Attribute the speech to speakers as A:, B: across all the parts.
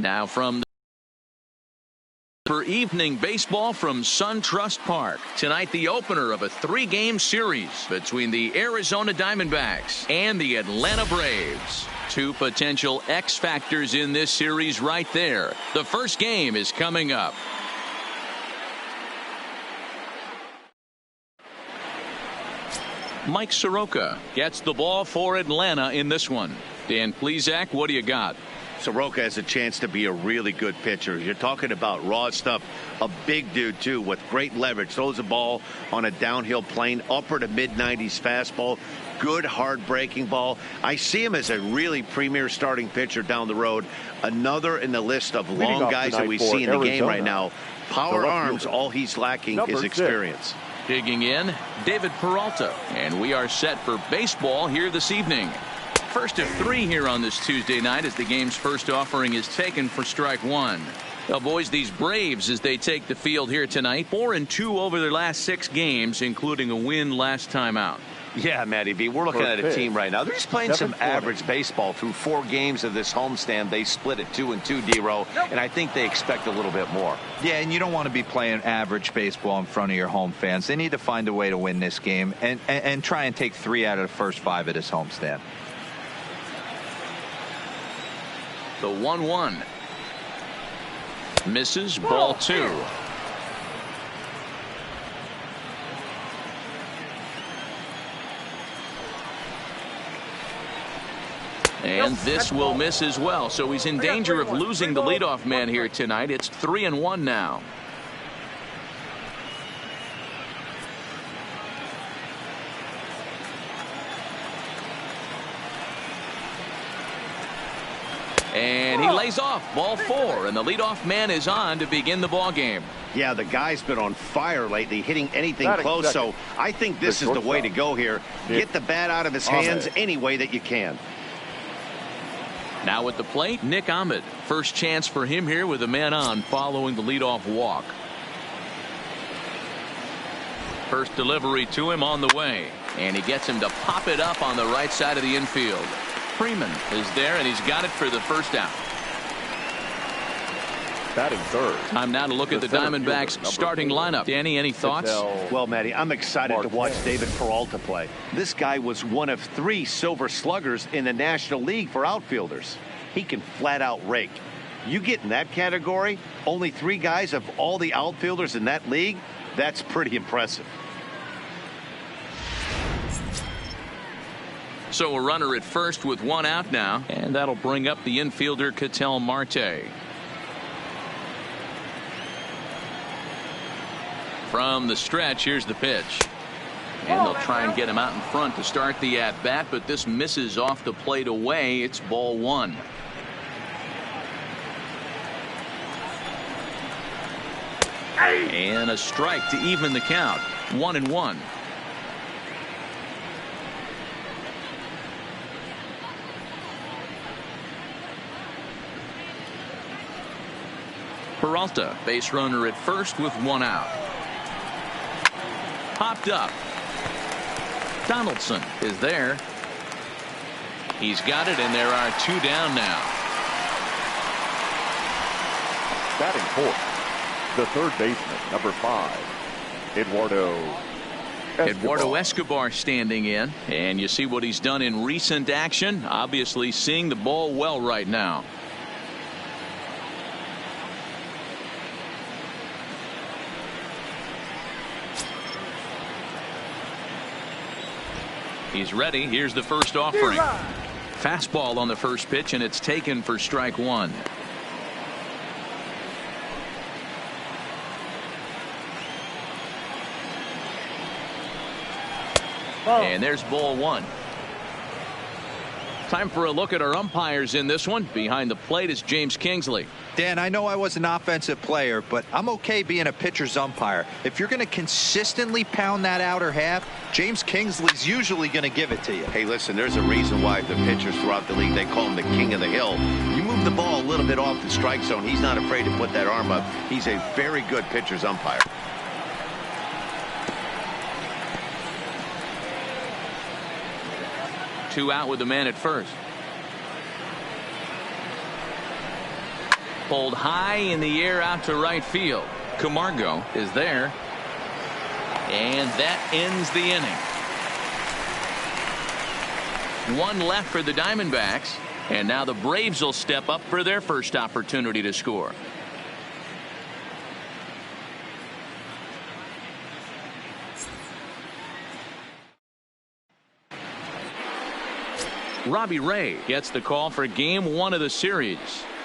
A: Now for evening baseball from SunTrust Park. Tonight, the opener of a 3-game series between the Arizona Diamondbacks and the Atlanta Braves. Two potential X factors in this series right there. The first game is coming up. Mike Soroka gets the ball for Atlanta in this one. Dan Plesac, what do you got?
B: Soroka has a chance to be a really good pitcher. You're talking about raw stuff. A big dude, too, with great leverage. Throws the ball on a downhill plane, upper to mid-90s fastball. Good, hard breaking ball. I see him as a really premier starting pitcher down the road. Another in the list of long guys that we see in the game right now. Power arms, all he's lacking is experience.
A: Digging in, David Peralta. And we are set for baseball here this evening. First of 3 here on this Tuesday night as the game's first offering is taken for strike 1. Well, boys, these Braves, as they take the field here tonight, 4-2 over their last 6 games, including a win last time out.
B: Yeah, Matty B, we're looking at a team right now. They're just playing some average baseball through 4 games of this homestand. They split it 2-2, D-Row, and I think they expect a little bit more.
C: Yeah, and you don't want to be playing average baseball in front of your home fans. They need to find a way to win this game and try and take 3 out of the first 5 of this homestand.
A: The 1-1. Misses, ball 2. And this will miss as well, so he's in danger of losing the leadoff man here tonight. It's 3-1 now. And he lays off, ball 4, and the leadoff man is on to begin the ball game.
B: Yeah, the guy's been on fire lately, hitting anything close, so I think this is the way to go here. Get the bat out of his hands any way that you can.
A: Now at the plate, Nick Ahmed. First chance for him here with a man on following the leadoff walk. First delivery to him on the way, and he gets him to pop it up on the right side of the infield. Freeman is there, and he's got it for the first out.
D: Batting third.
A: Time now to look at the Diamondbacks starting lineup. Danny, any thoughts?
B: Well, Matty, I'm excited to watch David Peralta play. This guy was one of 3 silver sluggers in the National League for outfielders. He can flat out rake. You get in that category, only 3 guys of all the outfielders in that league, that's pretty impressive.
A: So a runner at first with 1 out now, and that'll bring up the infielder Ketel Marte. From the stretch, here's the pitch. And they'll try and get him out in front to start the at-bat, but this misses off the plate away. It's ball 1. And a strike to even the count. 1-1. Peralta, base runner at first with 1 out. Popped up. Donaldson is there. He's got it, and there are 2 down now.
D: Batting fourth, the third baseman, number 5,
A: Eduardo Escobar standing in, and you see what he's done in recent action. Obviously seeing the ball well right now. He's ready. Here's the first offering. Fastball on the first pitch, and it's taken for strike 1. And there's ball 1. Time for a look at our umpires in this one. Behind the plate is James Kingsley.
C: Dan, I know I was an offensive player, but I'm okay being a pitcher's umpire. If you're going to consistently pound that outer half, James Kingsley's usually going to give it to you.
B: Hey, listen, there's a reason why the pitchers throughout the league, they call him the king of the hill. You move the ball a little bit off the strike zone, he's not afraid to put that arm up. He's a very good pitcher's umpire.
A: Two out with the man at first. pulled high in the air out to right field. Camargo is there. And that ends the inning. One left for the Diamondbacks. And now the Braves will step up for their first opportunity to score. Robbie Ray gets the call for game 1 of the series.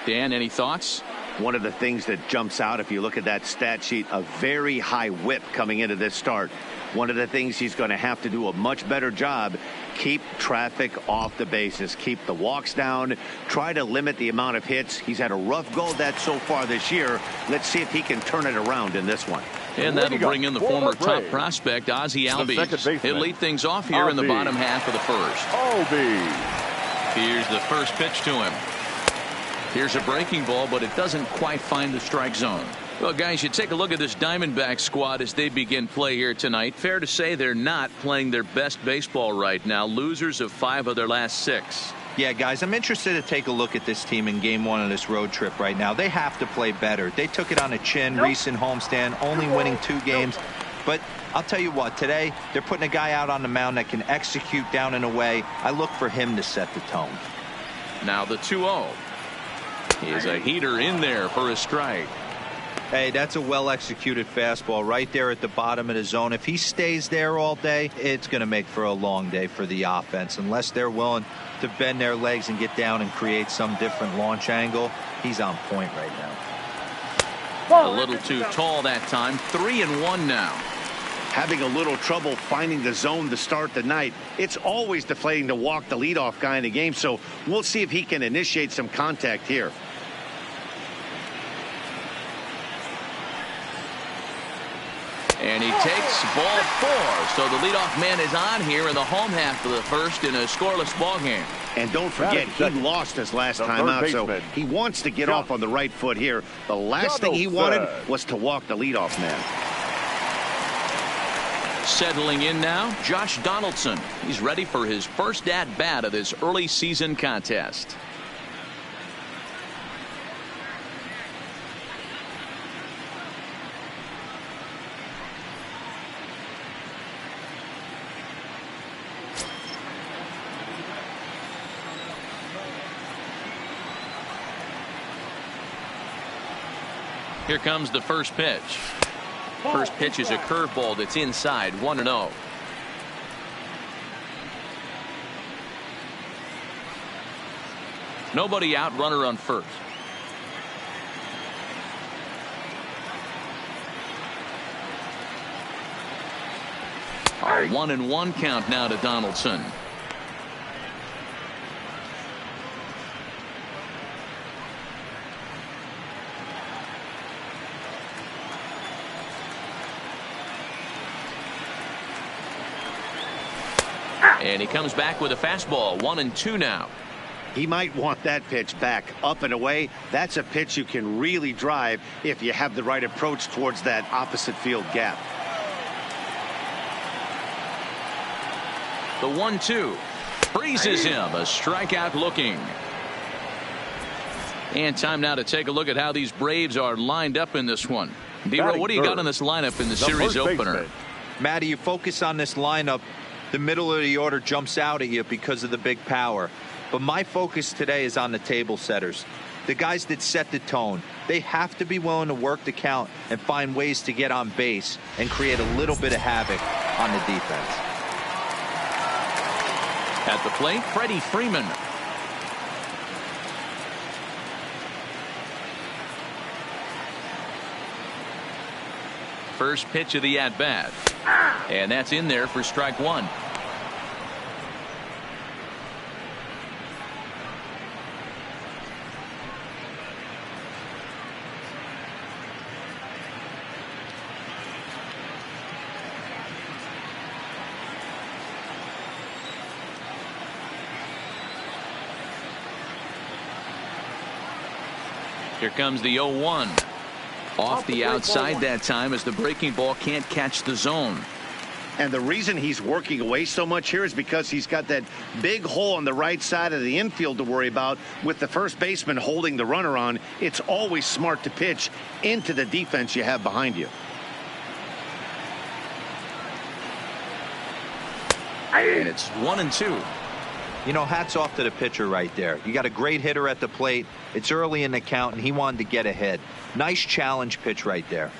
A: Dan, any thoughts?
B: One of the things that jumps out, if you look at that stat sheet, a very high whip coming into this start. One of the things he's going to have to do a much better job, keep traffic off the bases, keep the walks down, try to limit the amount of hits. He's had a rough go of that so far this year. Let's see if he can turn it around in this one.
A: And that'll bring in the former top prospect, Ozzie Albies. He'll lead things off here in the bottom half of the first. Here's the first pitch to him. Here's a breaking ball, but it doesn't quite find the strike zone. Well, guys, you take a look at this Diamondback squad as they begin play here tonight. Fair to say they're not playing their best baseball right now. Losers of 5 of their last 6.
C: Yeah, guys, I'm interested to take a look at this team in game 1 of this road trip right now. They have to play better. They took it on the chin, recent homestand, only winning 2 games. But I'll tell you what, today they're putting a guy out on the mound that can execute down and away. I look for him to set the tone.
A: Now the 2-0. Is a heater in there for a strike.
C: Hey, that's a well-executed fastball right there at the bottom of the zone. If he stays there all day, it's going to make for a long day for the offense. Unless they're willing to bend their legs and get down and create some different launch angle, he's on point right
A: A
C: now.
A: little too tall that time. 3-1 now.
B: Having a little trouble finding the zone to start the night. It's always deflating to walk the leadoff guy in the game, so we'll see if he can initiate some contact here.
A: And he takes ball 4. So the leadoff man is on here in the home half of the first in a scoreless ball game.
B: And don't forget, he lost his last time out, so he wants to get off on the right foot here. The last thing he wanted was to walk the leadoff man.
A: Settling in now, Josh Donaldson. He's ready for his first at-bat of this early season contest. Here comes the first pitch. First pitch is a curveball that's inside. 1-0. Nobody out, runner on first. A 1-1 count now to Donaldson. And he comes back with a fastball. 1-2 now.
B: He might want that pitch back up and away. That's a pitch you can really drive if you have the right approach towards that opposite field gap.
A: The 1-2 freezes him. A strikeout looking. And time now to take a look at how these Braves are lined up in this one. D-Row, what do you got on this lineup in the series opener?
C: Matty, you focus on this lineup. The middle of the order jumps out at you because of the big power. But my focus today is on the table setters. The guys that set the tone. They have to be willing to work the count and find ways to get on base and create a little bit of havoc on the defense.
A: At the plate, Freddie Freeman. First pitch of the at-bat. And that's in there for strike 1. Here comes the 0-1. Off the outside that time as the breaking ball can't catch the zone.
B: And the reason he's working away so much here is because he's got that big hole on the right side of the infield to worry about. With the first baseman holding the runner on, it's always smart to pitch into the defense you have behind you.
A: And it's 1-2.
C: You know, hats off to the pitcher right there. You got a great hitter at the plate. It's early in the count, and he wanted to get ahead. Nice challenge pitch right there.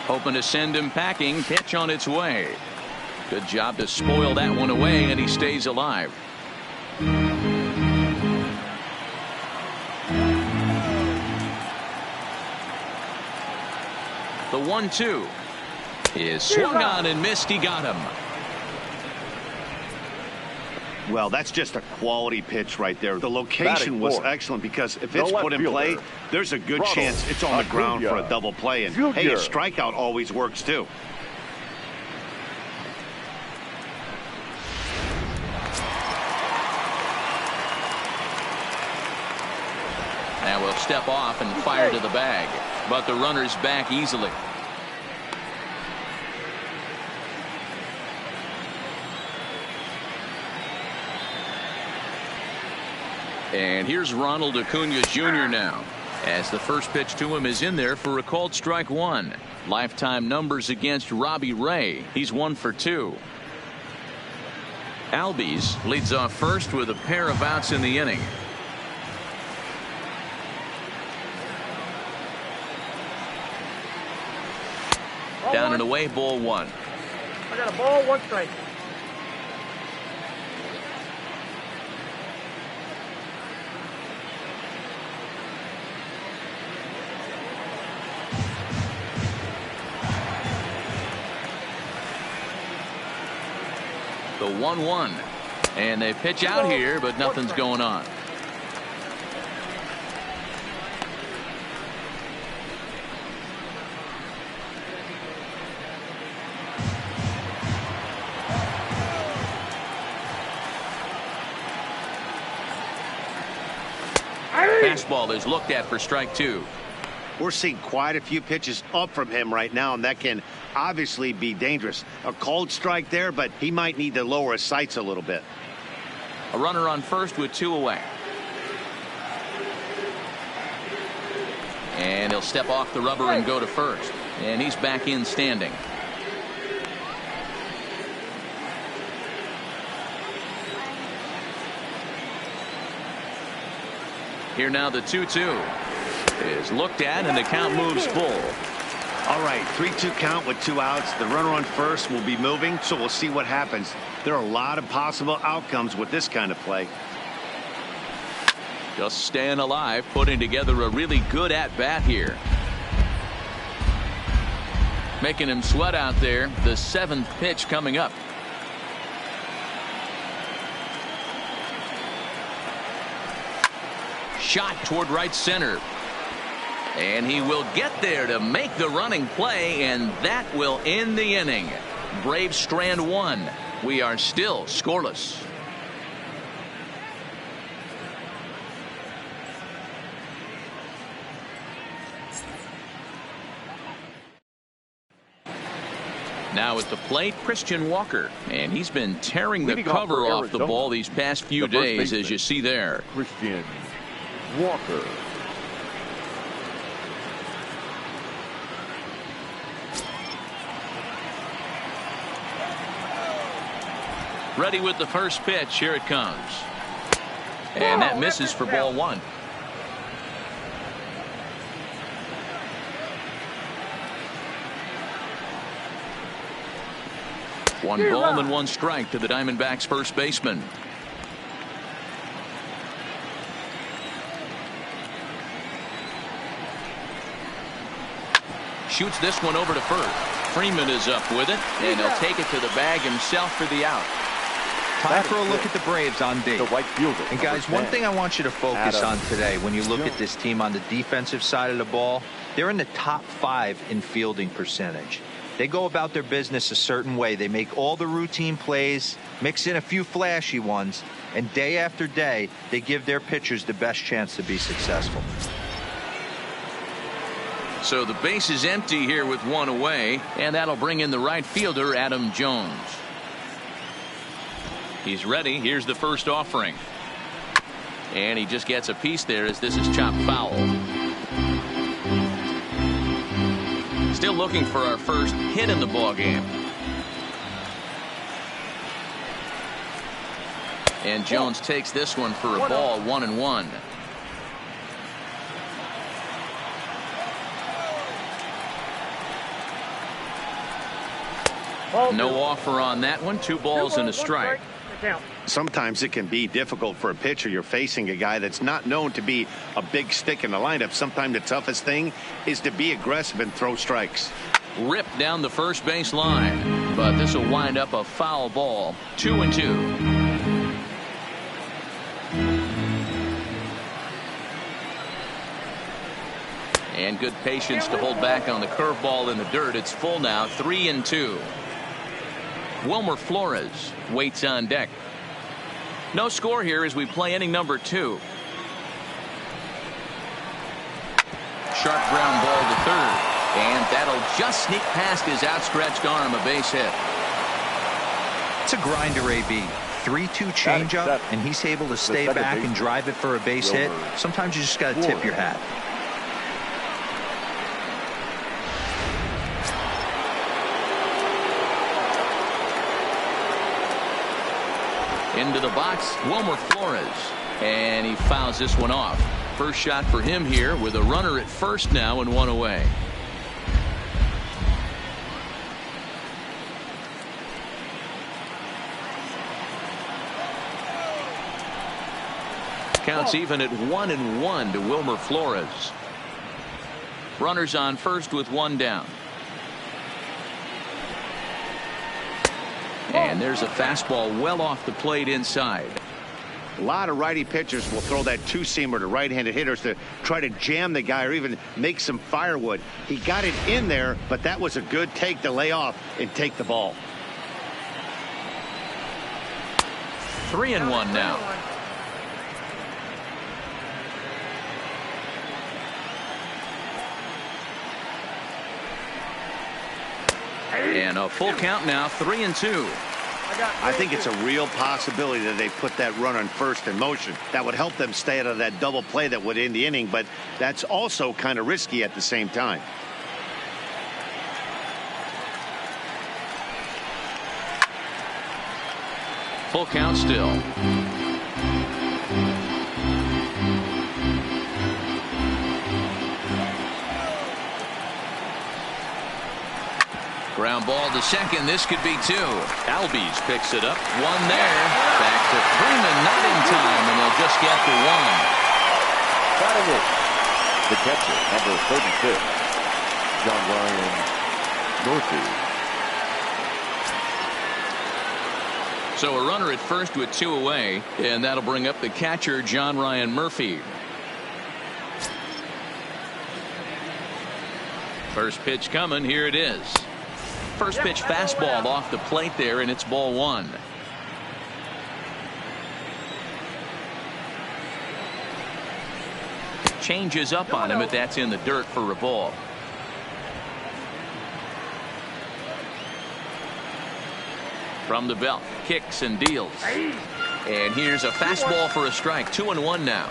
A: Hoping to send him packing. Pitch on its way. Good job to spoil that one away, and he stays alive. The 1-2 is swung on and missed. He got him.
B: Well, that's just a quality pitch right there. The location was excellent because if it's put in play, there's a good chance it's on the ground for a double play. And hey, a strikeout always works too.
A: Now we'll step off and fire to the bag, but the runner's back easily. And here's Ronald Acuna Jr. now, as the first pitch to him is in there for a called strike one. Lifetime numbers against Robbie Ray. He's 1 for 2. Albies leads off first with a pair of outs in the inning. Down and away, ball 1.
E: I got a ball, 1 strike.
A: The 1-1, and they pitch out here, but nothing's going on. Fastball is looked at for strike 2.
B: We're seeing quite a few pitches up from him right now, and that can obviously be dangerous. A called strike there, but he might need to lower his sights a little bit.
A: A runner on first with 2 away. And he'll step off the rubber and go to first. And he's back in standing. Here now the 2-2 is looked at, and the count moves full.
B: All right, 3-2 count with 2 outs. The runner on first will be moving, so we'll see what happens. There are a lot of possible outcomes with this kind of play.
A: Just staying alive, putting together a really good at-bat here. Making him sweat out there. The 7th pitch coming up. Shot toward right center. And he will get there to make the running play, and that will end the inning. Braves strand 1. We are still scoreless. Now at the plate, Christian Walker, and he's been tearing the cover off the ball these past few days, as you see there.
D: Christian Walker.
A: Ready with the first pitch. Here it comes. And that misses for ball 1. One ball and 1 strike to the Diamondbacks first baseman. Shoots this one over to first. Freeman is up with it, and he'll take it to the bag himself for the out.
C: Time for a look at the Braves on D.
D: The right fielder.
C: And guys, one thing I want you to focus on today when you look at this team on the defensive side of the ball, they're in the top 5 in fielding percentage. They go about their business a certain way. They make all the routine plays, mix in a few flashy ones, and day after day, they give their pitchers the best chance to be successful.
A: So the base is empty here with one away, and that'll bring in the right fielder, Adam Jones. He's ready. Here's the first offering. And he just gets a piece there as this is chopped foul. Still looking for our first hit in the ball game. And Jones takes this one for a ball, 1-1. No offer on that one. 2 balls and a strike.
B: Sometimes it can be difficult for a pitcher. You're facing a guy that's not known to be a big stick in the lineup. Sometimes the toughest thing is to be aggressive and throw strikes.
A: Ripped down the first base line, but this will wind up a foul ball. 2-2. And good patience to hold back on the curveball in the dirt. It's full now, 3-2. Wilmer Flores waits on deck. No score here as we play inning number 2. Sharp ground ball to third, and that'll just sneak past his outstretched arm, a base hit.
C: It's a grinder, AB. 3-2 changeup, and he's able to stay back and drive it for a base hit. Sometimes you just got to tip your hat.
A: Into the box, Wilmer Flores, and he fouls this one off. First shot for him here with a runner at first now and 1 away. Counts even at 1-1 to Wilmer Flores. Runners on first with 1 down. And there's a fastball well off the plate inside.
B: A lot of righty pitchers will throw that two-seamer to right-handed hitters to try to jam the guy or even make some firewood. He got it in there, but that was a good take to lay off and take the ball.
A: 3-1 now. And a full count now, 3-2.
B: I think it's a real possibility that they put that run on first in motion. That would help them stay out of that double play that would end the inning, but that's also kind of risky at the same time.
A: Full count still. Ground ball to second. This could be 2. Albies picks it up. 1 there. Back to Freeman, not in time, and they'll just get the 1.
D: Batting it, the catcher, number 36, John Ryan Murphy.
A: So a runner at first with 2 away, and that'll bring up the catcher, John Ryan Murphy. First pitch coming. Here it is. First pitch fastball off the plate there, and it's ball 1. Changes up on him, but that's in the dirt for a ball. From the belt, kicks and deals. And here's a fastball for a strike. 2-1 now.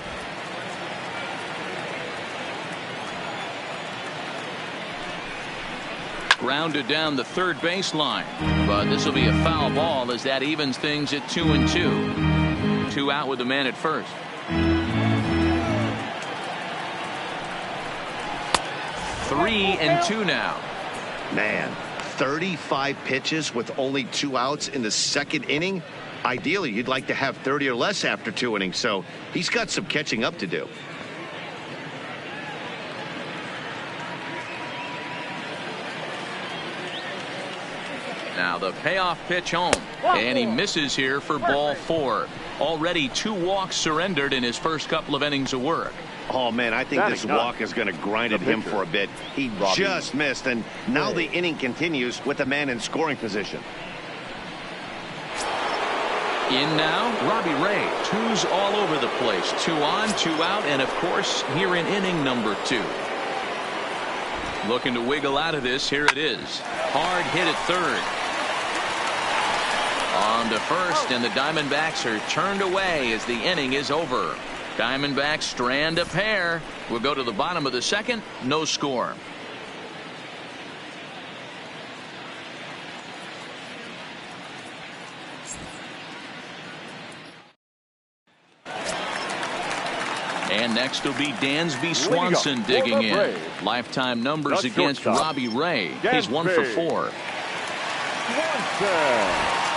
A: Grounded down the third baseline, but this will be a foul ball as that evens things at 2-2. 2 out with the man at first. 3-2 now.
B: Man, 35 pitches with only 2 outs in the second inning. Ideally, you'd like to have 30 or less after 2 innings, so he's got some catching up to do.
A: Now the payoff pitch home, and he misses here for ball 4. Already 2 walks surrendered in his first couple of innings of work.
B: Oh, man, I think this walk is going to grind at him for a bit. He just missed, and now the inning continues with the man in scoring position.
A: In now, Robbie Ray. 2s all over the place. 2 on, 2 out, and of course, here in inning number 2. Looking to wiggle out of this. Here it is. Hard hit at third. On to first, and the Diamondbacks are turned away as the inning is over. Diamondbacks strand a pair. We'll go to the bottom of the second. No score. And next will be Dansby Swanson digging in. Lifetime numbers against Robbie Ray. He's 1 for 4.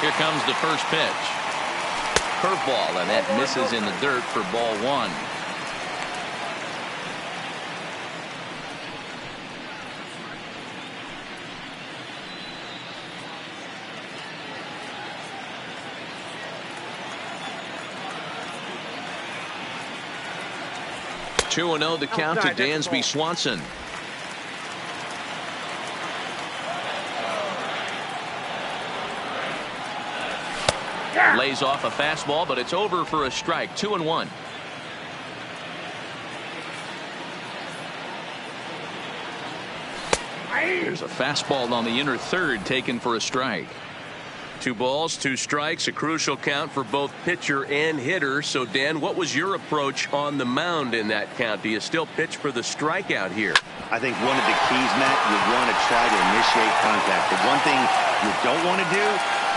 A: Here comes the first pitch. Curveball, and that misses in the dirt for ball 1. Two and 0 the count to Dansby Swanson. Lays off a fastball, but it's over for a strike. 2-1. There's a fastball on the inner third taken for a strike. 2 balls, 2 strikes, a crucial count for both pitcher and hitter. So, Dan, what was your approach on the mound in that count? Do you still pitch for the strikeout here?
B: I think one of the keys, Matt, you want to try to initiate contact. The one thing you don't want to do,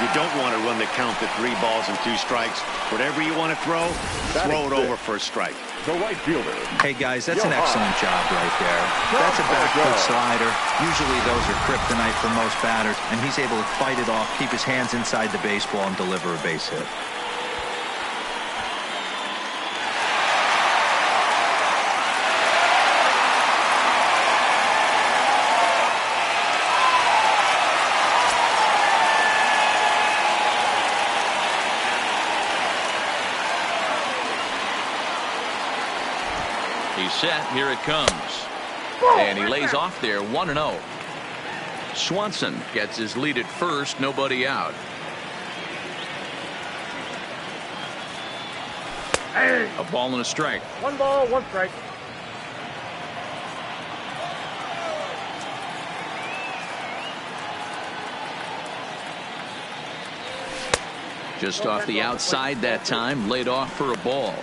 B: you don't want to run the count to 3 balls and 2 strikes. Whatever you want to throw it over for a strike.
D: The right fielder.
C: Hey, guys, that's an excellent job right there. That's a back foot slider. Usually those are kryptonite for most batters, and he's able to fight it off, keep his hands inside the baseball, and deliver a base hit.
A: He's set. Here it comes. And he lays off there. 1-0. Swanson gets his lead at first. Nobody out. A ball and a strike.
E: 1 ball, 1 strike.
A: Just off the outside that time. Laid off for a ball.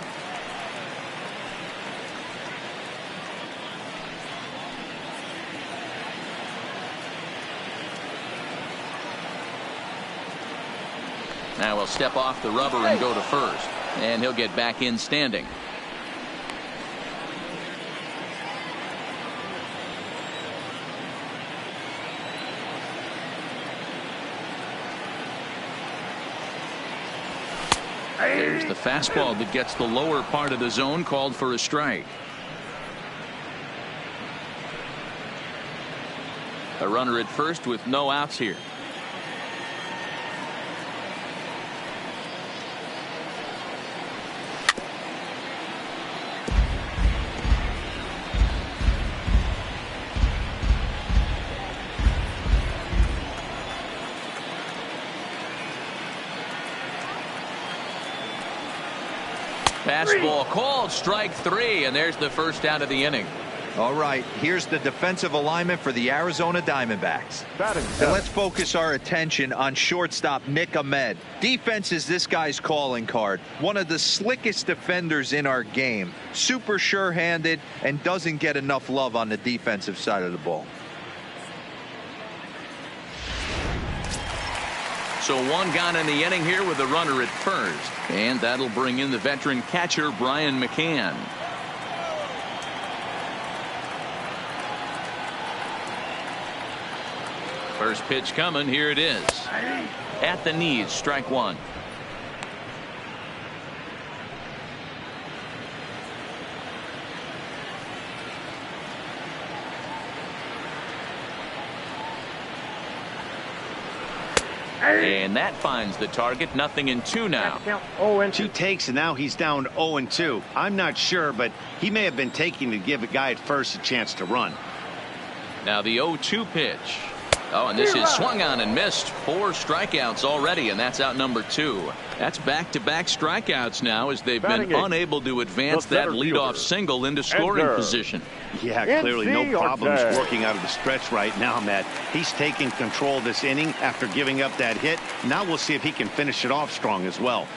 A: Now he'll step off the rubber and go to first. And he'll get back in standing. There's the fastball that gets the lower part of the zone, called for a strike. A runner at first with no outs here. Fastball called, strike 3, and there's the first out of the inning.
C: All right, here's the defensive alignment for the Arizona Diamondbacks. And let's focus our attention on shortstop Nick Ahmed. Defense is this guy's calling card. One of the slickest defenders in our game. Super sure-handed and doesn't get enough love on the defensive side of the ball.
A: So 1 gone in the inning here with a runner at first. And that'll bring in the veteran catcher, Brian McCann. First pitch coming. Here it is. At the knees, strike 1. And that finds the target. 0-2 now.
E: Oh, and
B: 2 takes, and now he's down 0-2. I'm not sure, but he may have been taking to give a guy at first a chance to run.
A: Now the 0-2 pitch. Oh, and this is swung on and missed. 4 strikeouts already, and that's out number 2. That's back-to-back strikeouts now as they've been unable to advance that leadoff single into scoring position.
B: Yeah, clearly no problems working out of the stretch right now, Matt. He's taking control of this inning after giving up that hit. Now we'll see if he can finish it off strong as well.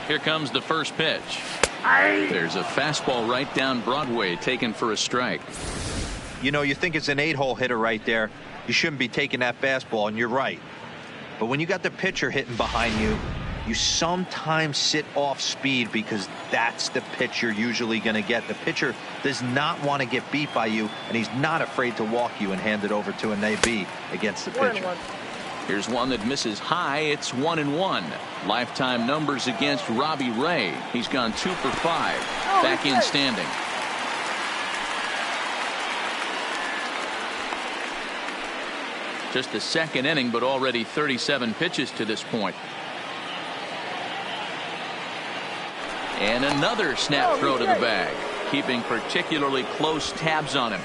A: Here comes the first pitch. There's a fastball right down Broadway taken for a strike.
C: You know, you think it's an 8-hole hitter right there. You shouldn't be taking that fastball, and you're right. But when you got the pitcher hitting behind you, you sometimes sit off speed because that's the pitch you're usually going to get. The pitcher does not want to get beat by you, and he's not afraid to walk you and hand it over to an AB against the pitcher.
A: Here's one that misses high. It's 1-1. Lifetime numbers against Robbie Ray. He's gone 2 for 5. Back in standing. Just the second inning, but already 37 pitches to this point. And another snap throw to the bag, keeping particularly close tabs on him.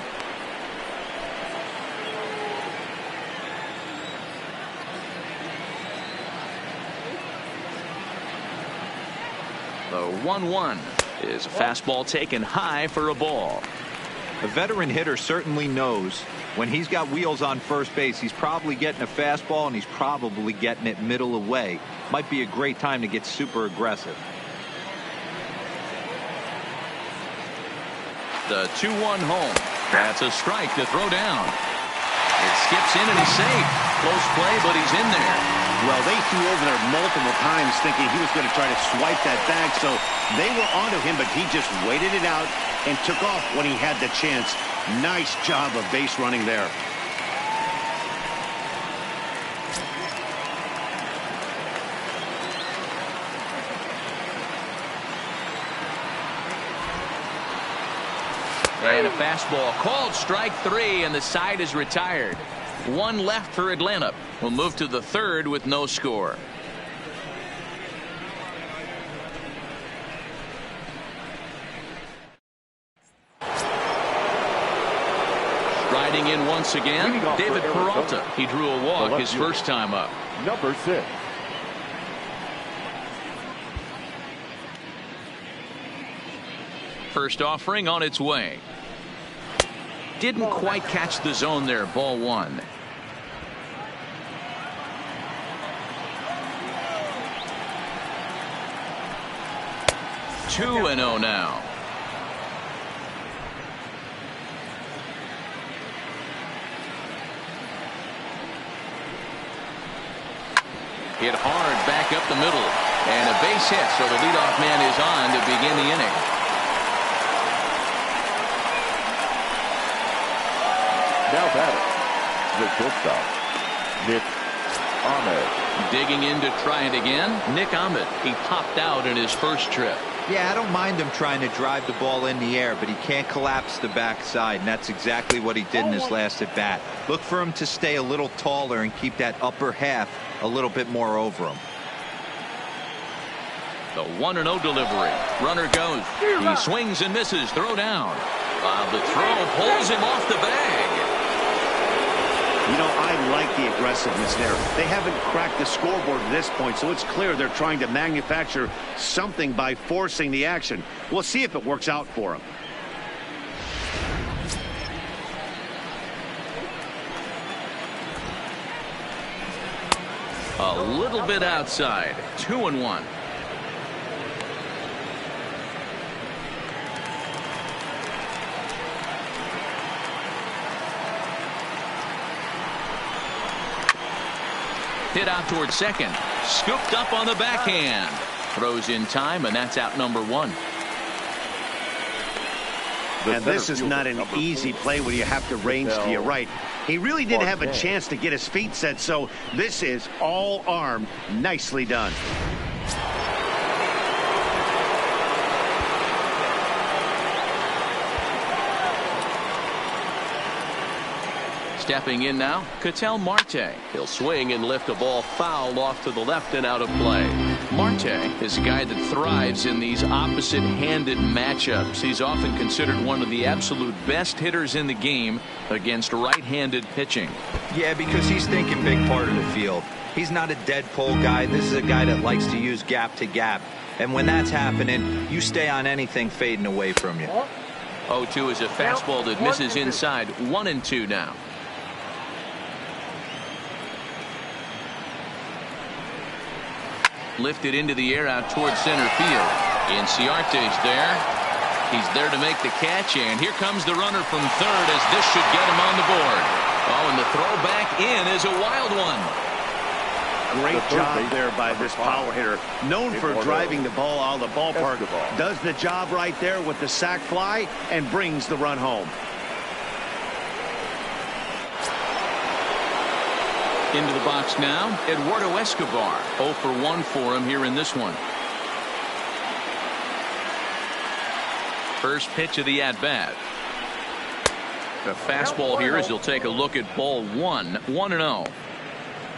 A: The 1-1 is a fastball taken high for a ball.
C: A veteran hitter certainly knows when he's got wheels on first base, he's probably getting a fastball and he's probably getting it middle away. Might be a great time to get super aggressive.
A: The 2-1 home. That's a strike to throw down. It skips in and he's safe. Close play, but he's in there.
B: Well, they threw over there multiple times thinking he was going to try to swipe that bag, so they were onto him, but he just waited it out and took off when he had the chance. Nice job of base running there.
A: And a fastball called strike 3, and the side is retired. 1 left for Atlanta. We'll move to the 3rd with no score. Striding in once again, David Peralta. He drew a walk his first time up.
D: Number 6.
A: First offering on its way. Didn't quite catch the zone there. Ball 1. Two and 0 now. Hit hard back up the middle, and a base hit, so the leadoff man is on to begin the inning.
D: Now batting, the shortstop, Nick Ahmed.
A: Digging in to try it again, Nick Ahmed. He popped out in his first trip.
C: Yeah, I don't mind him trying to drive the ball in the air, but he can't collapse the backside, and that's exactly what he did in his last at bat. Look for him to stay a little taller and keep that upper half a little bit more over him.
A: The 1-0 delivery. Runner goes. He swings and misses. Throw down. The throw pulls him off the bag.
B: You know, I like the aggressiveness there. They haven't cracked the scoreboard at this point, so it's clear they're trying to manufacture something by forcing the action. We'll see if it works out for them.
A: A little bit outside. 2-1. Hit out towards second. Scooped up on the backhand. Throws in time, and that's out number 1.
B: And this is not an easy play when you have to range to your right. He really didn't have a chance to get his feet set, so this is all arm. Nicely done.
A: Stepping in now, Ketel Marte.
F: He'll swing and lift a ball foul off to the left and out of play.
A: Marte is a guy that thrives in these opposite-handed matchups. He's often considered one of the absolute best hitters in the game against right-handed pitching.
C: Yeah, because he's thinking big part of the field. He's not a dead pull guy. This is a guy that likes to use gap to gap. And when that's happening, you stay on anything fading away from you.
A: 0-2 is a fastball that misses inside. 1-2 now. Lifted into the air out towards center field. Inciarte's there. He's there to make the catch, and here comes the runner from third as this should get him on the board. Oh, and the throw back in is a wild one.
B: Great job there by this power hitter. Known for driving the ball out of the ballpark. Does the job right there with the sac fly and brings the run home.
A: Into the box now, Eduardo Escobar. 0 for 1 for him here in this one. First pitch of the at-bat. The fastball here as he'll take a look at ball 1. 1-0.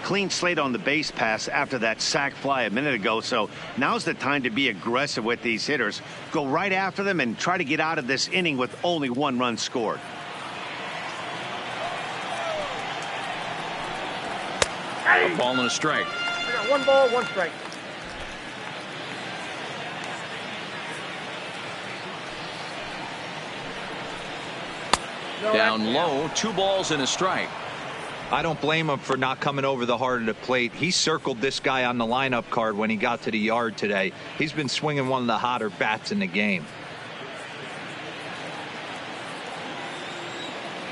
B: Clean slate on the base pass after that sac fly a minute ago, so now's the time to be aggressive with these hitters. Go right after them and try to get out of this inning with only 1 run scored.
A: A ball and a strike.
E: I got 1 ball, 1 strike.
A: Down low, 2 balls and a strike.
C: I don't blame him for not coming over the heart of the plate. He circled this guy on the lineup card when he got to the yard today. He's been swinging one of the hotter bats in the game.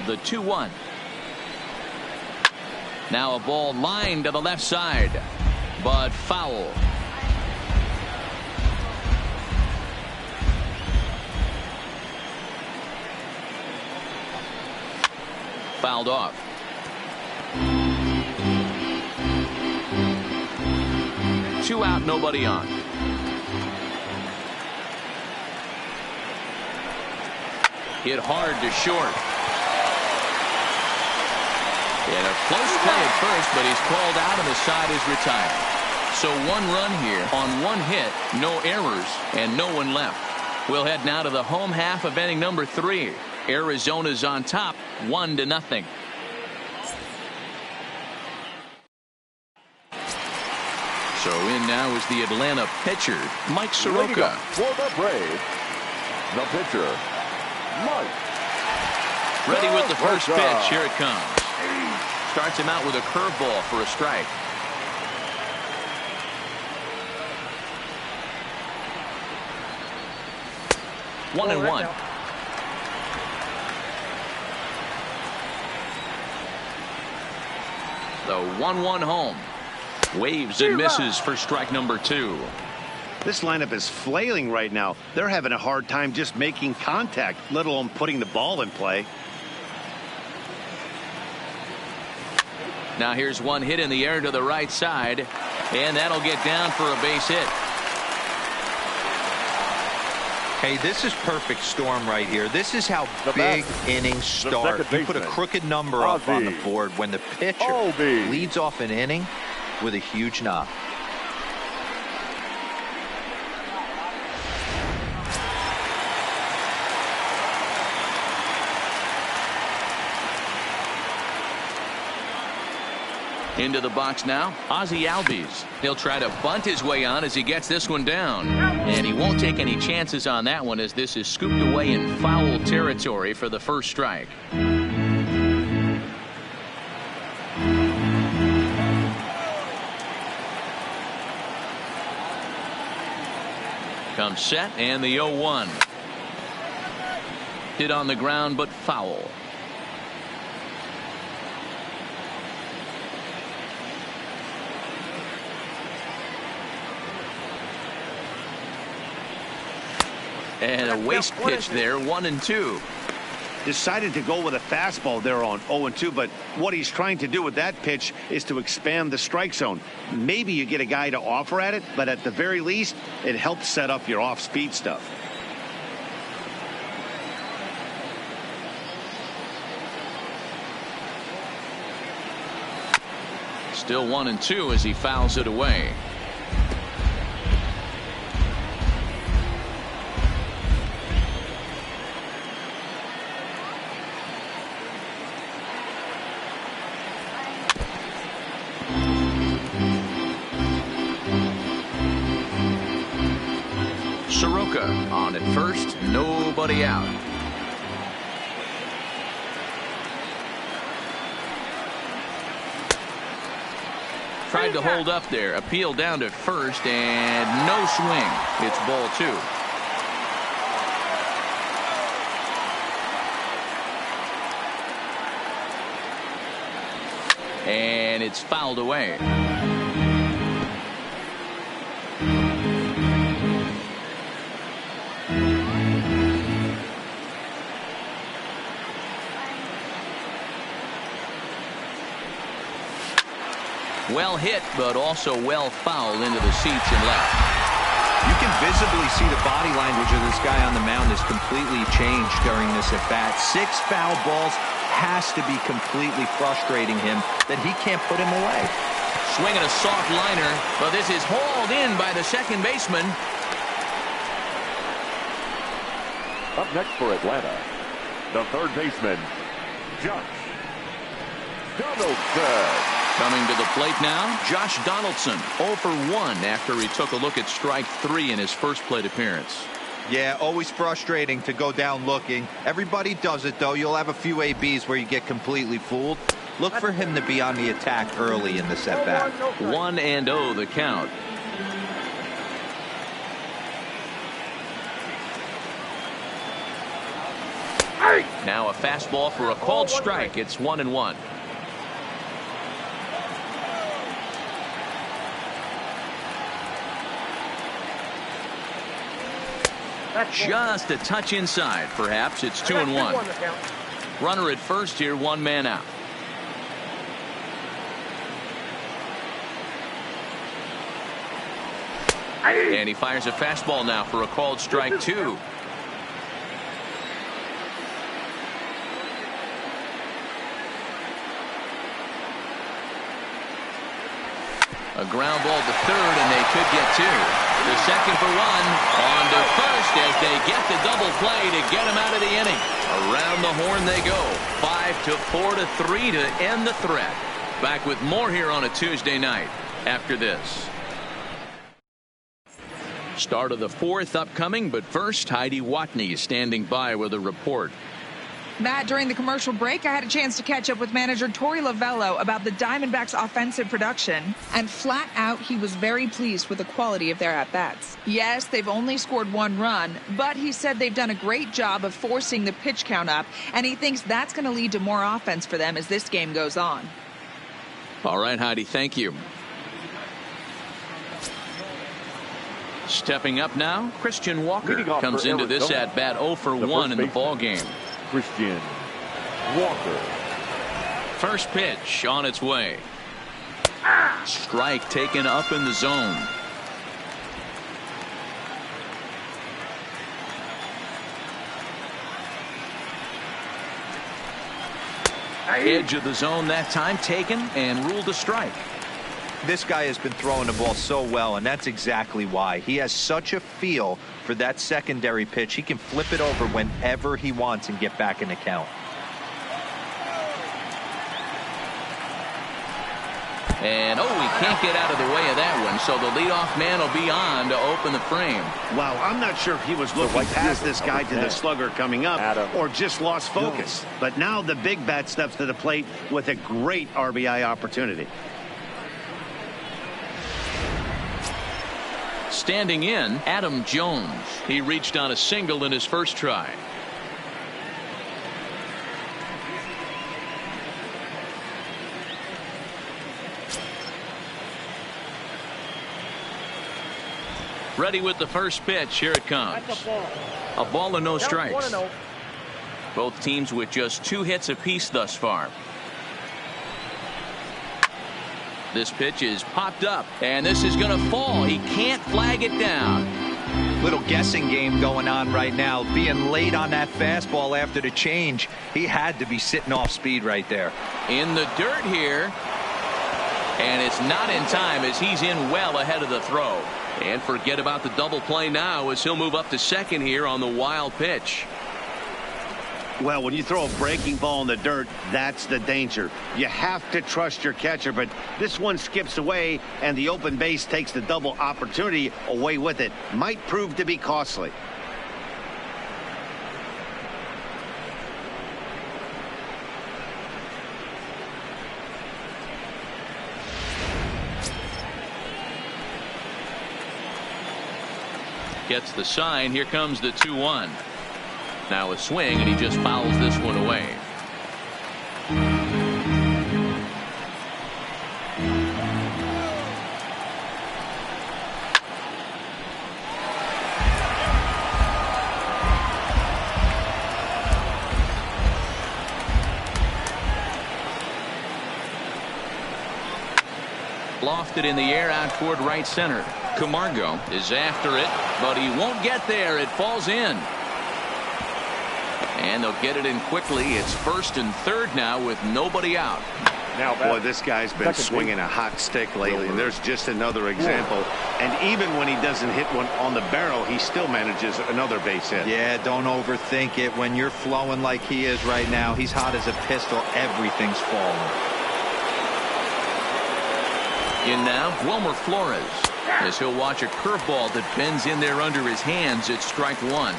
A: The 2-1. Now a ball lined to the left side, but foul. Fouled off. Two out, nobody on. Hit hard to short. And a close play at first, but he's called out and the side is retired. So 1 run here on 1 hit, no errors, and no one left. We'll head now to the home half of inning number 3. Arizona's on top, 1-0. So in now is the Atlanta pitcher, Mike Soroka.
D: For the Braves, the pitcher, Mike.
A: Ready with the first pitch. Here it comes. Starts him out with a curveball for a strike. One and one. The 1-1 home. Waves and misses for strike number 2.
B: This lineup is flailing right now. They're having a hard time just making contact, let alone putting the ball in play.
A: Now here's one hit in the air to the right side, and that'll get down for a base hit.
C: Hey, this is perfect storm right here. This is how big innings start. You put a crooked number up on the board when the pitcher leads off an inning with a huge knock.
A: Into the box now, Ozzie Albies. He'll try to bunt his way on as he gets this one down. And he won't take any chances on that one as this is scooped away in foul territory for the first strike. Comes set and the 0-1. Hit on the ground but foul. And a waste pitch there, 1-2.
B: decided to go with a fastball there on 0-2, but what he's trying to do with that pitch is to expand the strike zone. Maybe you get a guy to offer at it, but at the very least, it helps set up your off-speed stuff.
A: Still 1-2 as he fouls it away. Soroka on at first, nobody out. Tried to hold up there, appeal down to first, and no swing. It's ball 2. And it's fouled away. Well hit, but also well fouled into the seats and left.
C: You can visibly see the body language of this guy on the mound has completely changed during this at-bat. 6 foul balls has to be completely frustrating him that he can't put him away.
A: Swinging a soft liner, but this is hauled in by the second baseman.
D: Up next for Atlanta, the third baseman, Josh Donaldson.
A: Coming to the plate now, Josh Donaldson, 0 for 1 after he took a look at strike 3 in his first plate appearance.
C: Yeah, always frustrating to go down looking. Everybody does it, though. You'll have a few ABs where you get completely fooled. Look for him to be on the attack early in this at-bat.
A: 1-0 the count. Now a fastball for a called strike. It's 1-1. Just a touch inside. Perhaps it's 2-1. Runner at first here, 1 man out. And he fires a fastball now for a called strike 2. A ground ball to third, and they could get 2. The second for 1. On to first as they get the double play to get him out of the inning. Around the horn they go. 5-4-3 to end the threat. Back with more here on a Tuesday night after this. Start of the 4th upcoming, but first, Heidi Watney is standing by with a report.
G: Matt, during the commercial break, I had a chance to catch up with manager Torey Lovello about the Diamondbacks' offensive production, and flat out, he was very pleased with the quality of their at-bats. Yes, they've only scored 1 run, but he said they've done a great job of forcing the pitch count up, and he thinks that's going to lead to more offense for them as this game goes on.
A: All right, Heidi, thank you. Stepping up now, Christian Walker comes into this at-bat 0 for 1 in the ball game.
D: Christian Walker.
A: First pitch on its way. Strike taken up in the zone. Edge of the zone that time taken and ruled a strike.
C: This guy has been throwing the ball so well, and that's exactly why. He has such a feel for that secondary pitch. He can flip it over whenever he wants and get back in the count.
A: And, he can't get out of the way of that one, so the leadoff man will be on to open the frame.
B: Wow, I'm not sure if he was looking past this guy to the slugger coming up or just lost focus. But now the big bat steps to the plate with a great RBI opportunity.
A: Standing in, Adam Jones. He reached on a single in his first try. Ready with the first pitch. Here it comes. A ball and no strikes. Both teams with just 2 hits apiece thus far. This pitch is popped up, and this is going to fall. He can't flag it down.
C: Little guessing game going on right now. Being late on that fastball after the change. He had to be sitting off speed right there.
A: In the dirt here. And it's not in time as he's in well ahead of the throw. And forget about the double play now as he'll move up to second here on the wild pitch.
B: Well, when you throw a breaking ball in the dirt, that's the danger. You have to trust your catcher, but this one skips away, and the open base takes the double opportunity away with it. Might prove to be costly.
A: Gets the sign. Here comes the 2-1. Now a swing, and he just fouls this one away. Lofted in the air out toward right center. Camargo is after it, but he won't get there. It falls in. And they'll get it in quickly. It's first and third now with nobody out.
B: Now, boy, this guy's been swinging a hot stick lately, and there's just another example. And even when he doesn't hit one on the barrel, he still manages another base hit.
C: Yeah, don't overthink it. When you're flowing like he is right now, he's hot as a pistol. Everything's falling.
A: In now, Wilmer Flores, as he'll watch a curveball that bends in there under his hands. It's strike one.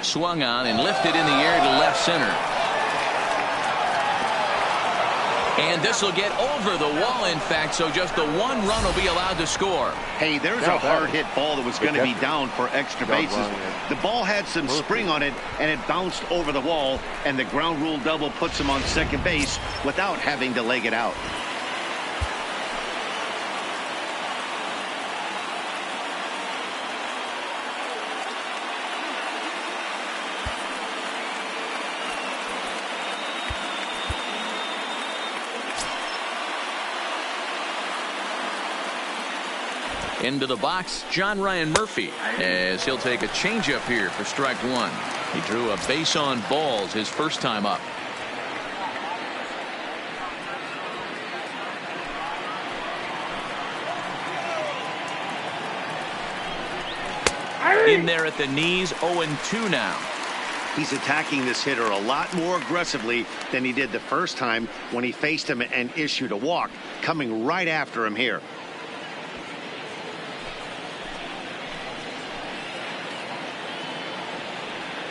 A: Swung on and lifted in the air to left center. And this will get over the wall, in fact, so just the 1 run will be allowed to score.
B: Hey, there's a hard hit ball that was going to be down for extra bases. The ball had some spring on it, and it bounced over the wall, and the ground rule double puts him on second base without having to leg it out.
A: Into the box, John Ryan Murphy, as he'll take a changeup here for strike one. He drew a base on balls his first time up. In there at the knees, 0-2 now.
B: He's attacking this hitter a lot more aggressively than he did the first time when he faced him and issued a walk, coming right after him here.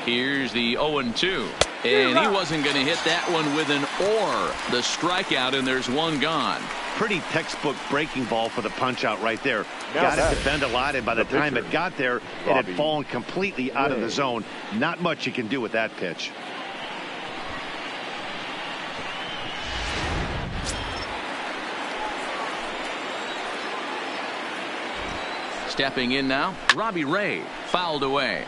A: Here's the 0-2. And he wasn't going to hit that one with an or. The strikeout, and there's one gone.
B: Pretty textbook breaking ball for the punch out right there. Got it to bend a lot, and by the time it got there, it had fallen completely out of the zone. Not much you can do with that pitch.
A: Stepping in now, Robbie Ray, fouled away.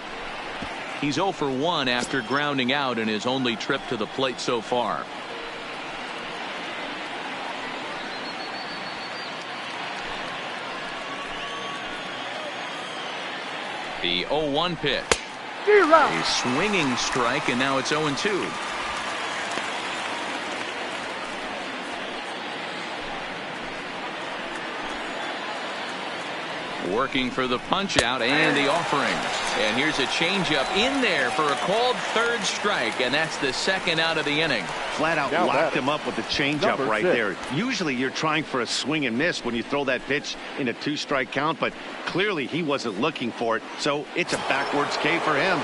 A: He's 0 for 1 after grounding out in his only trip to the plate so far. The 0-1 pitch. A swinging strike, and now it's 0-2. Working for the punch out and the offering. And here's a changeup in there for a called third strike, and that's the second out of the inning.
B: Flat out locked him up with the changeup right there. Usually you're trying for a swing and miss when you throw that pitch in a 2-strike count, but clearly he wasn't looking for it, so it's a backwards K for him.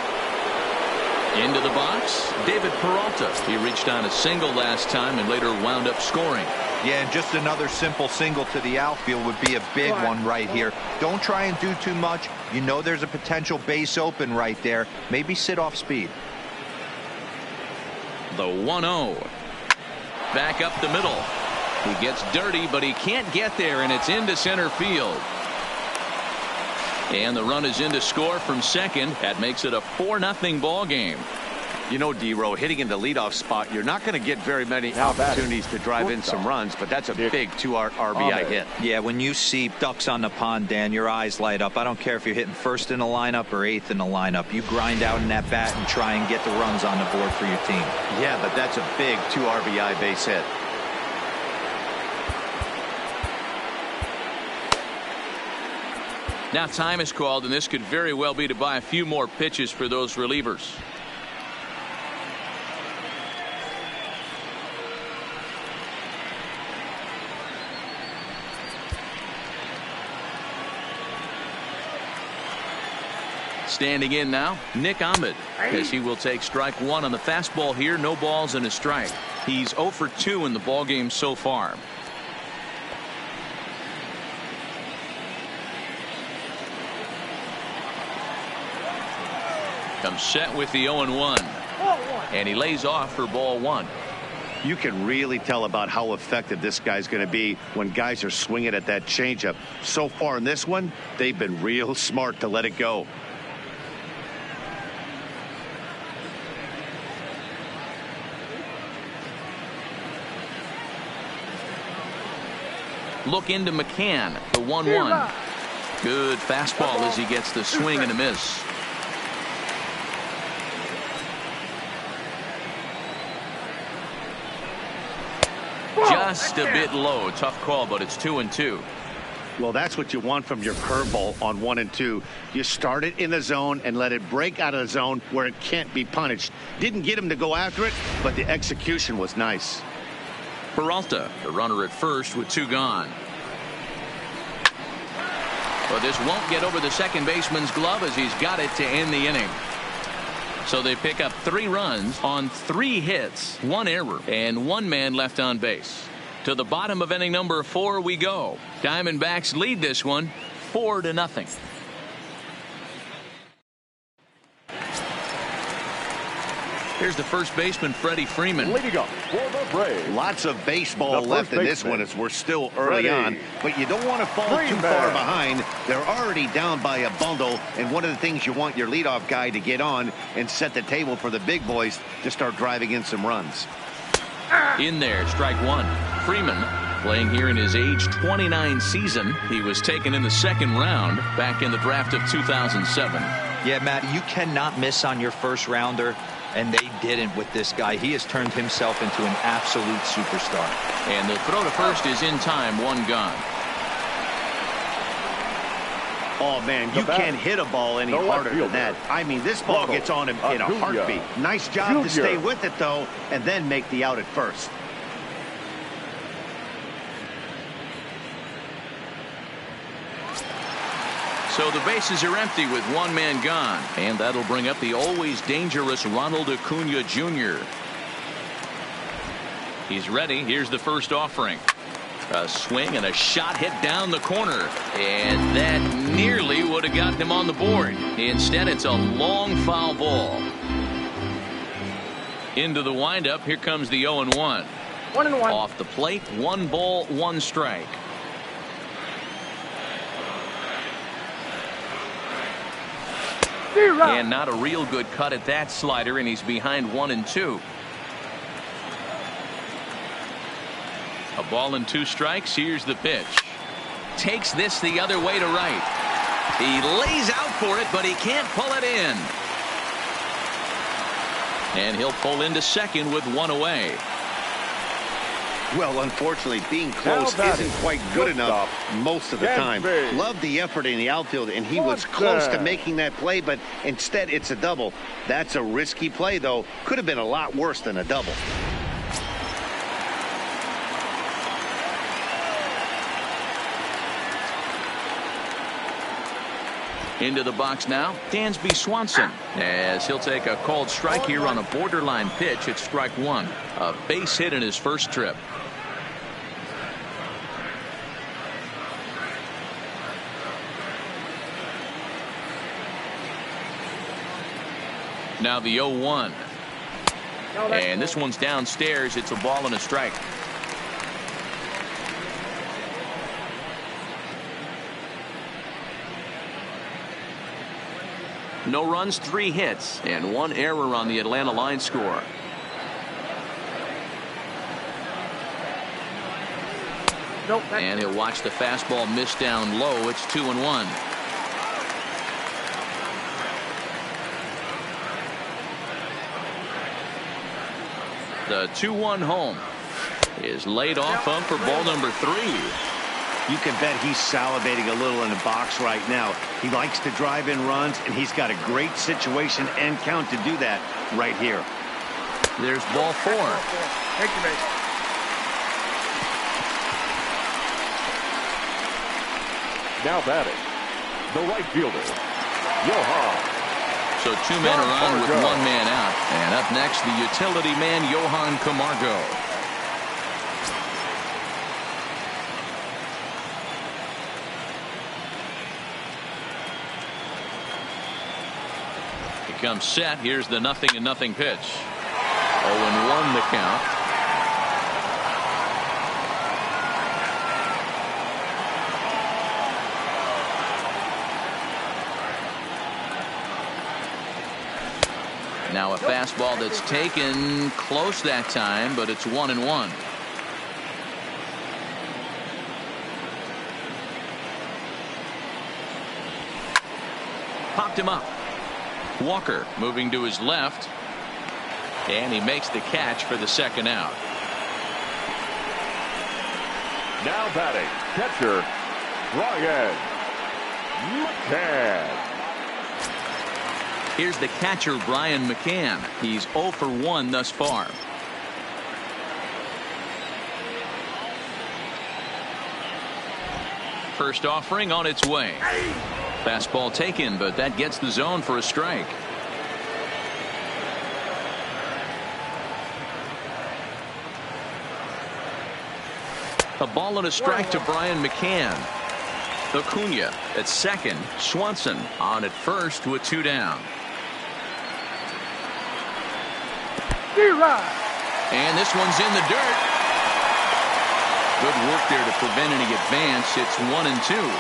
A: Into the box, David Peralta. He reached on a single last time and later wound up scoring.
C: Yeah, and just another simple single to the outfield would be a big one right here. Don't try and do too much. You know there's a potential base open right there. Maybe sit off speed.
A: The 1-0. Back up the middle. He gets dirty, but he can't get there, and it's into center field. And the run is in to score from second. That makes it a 4-0 ball game.
B: You know, D-Row, hitting in the leadoff spot, you're not going to get very many opportunities to drive in some runs, but that's a big 2 RBI hit.
C: Yeah, when you see ducks on the pond, Dan, your eyes light up. I don't care if you're hitting first in the lineup or eighth in the lineup. You grind out in that bat and try and get the runs on the board for your team.
B: Yeah, but that's a big 2 RBI base hit.
A: Now time is called, and this could very well be to buy a few more pitches for those relievers. Standing in now, Nick Ahmed, as he will take strike one on the fastball here. No balls and a strike. He's 0 for 2 in the ball game so far. Comes set with the 0-1. And he lays off for ball one.
B: You can really tell about how effective this guy's going to be when guys are swinging at that changeup. So far in this one, they've been real smart to let it go.
A: Look into McCann, the 1-1. Good fastball as he gets the swing and a miss. Just a bit low. Tough call, but it's 2-2.
B: Well, that's what you want from your curveball on 1 and 2. You start it in the zone and let it break out of the zone where it can't be punished. Didn't get him to go after it, but the execution was nice.
A: Peralta, the runner at first with 2 gone. But this won't get over the second baseman's glove as he's got it to end the inning. So they pick up 3 runs on 3 hits, 1 error, and 1 man left on base. To the bottom of inning number 4 we go. Diamondbacks lead this one 4-0. Here's the first baseman, Freddie Freeman.
D: Leading up for the Braves.
B: Lots of baseball left in this one as we're still early on, but you don't want to fall too far behind. They're already down by a bundle, and one of the things you want your leadoff guy to get on and set the table for the big boys to start driving in some runs.
A: In there, strike one. Freeman playing here in his age 29 season. He was taken in the 2nd round back in the draft of 2007.
C: Yeah, Matt, you cannot miss on your first rounder. And they didn't with this guy. He has turned himself into an absolute superstar.
A: And the throw to first is in time. 1 gone.
B: Oh, man, you can't hit a ball any harder than that. I mean, this ball gets on him in a heartbeat. Nice job to stay with it, though, and then make the out at first.
A: So the bases are empty with 1 man gone. And that'll bring up the always dangerous Ronald Acuna Jr. He's ready. Here's the first offering. A swing and a shot hit down the corner. And that nearly would have gotten him on the board. Instead, it's a long foul ball. Into the windup. Here comes the 0-1.
E: 1-1.
A: Off the plate. 1 ball, 1 strike. And not a real good cut at that slider, and he's behind 1-2. A ball and 2 strikes. Here's the pitch. Takes this the other way to right. He lays out for it, but he can't pull it in. And he'll pull into second with 1 away.
B: Well, unfortunately, being close isn't quite good enough most of the time. Love the effort in the outfield, and he was close to making that play, but instead it's a double. That's a risky play, though. Could have been a lot worse than a double.
A: Into the box now, Dansby Swanson, as he'll take a called strike here on a borderline pitch. It's strike 1. A base hit in his first trip. Now the 0-1. And this one's downstairs. It's a ball and a strike. No runs, 3 hits, and 1 error on the Atlanta line score.
E: Nope.
A: And he'll watch the fastball miss down low. It's 2-1. The 2-1 home is laid off up for ball number 3.
B: You can bet he's salivating a little in the box right now. He likes to drive in runs, and he's got a great situation and count to do that right here.
A: There's ball 4.
E: Thank you, mate.
D: Now batting, the right fielder, Johan.
A: So 2 men are on with 1 man out. And up next, the utility man, Johan Camargo. He comes set. Here's the 0-0 pitch. 0-1 the count. Now a fastball that's taken close that time, but it's 1-1. Popped him up. Walker moving to his left, and he makes the catch for the 2nd out.
D: Now batting, catcher, Brian McCann.
A: Here's the catcher, Brian McCann. He's 0 for 1 thus far. First offering on its way. Fastball taken, but that gets the zone for a strike. A ball and a strike to Brian McCann. Acuna at second. Swanson on at first with 2 down. And this one's in the dirt. Good work there to prevent any advance. It's 1-2.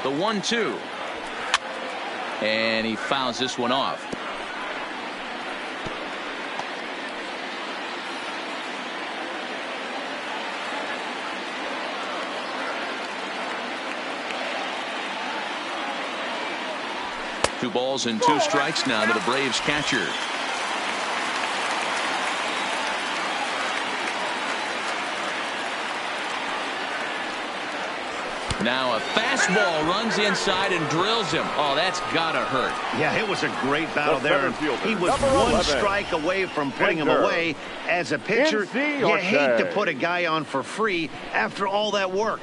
A: The 1-2. And he fouls this one off. Two balls and 2 strikes now to the Braves catcher. Now a fastball runs inside and drills him. Oh, that's gotta hurt.
B: Yeah, it was a great battle there. He was 1 strike away from putting him away. As a pitcher, you hate to put a guy on for free after all that work.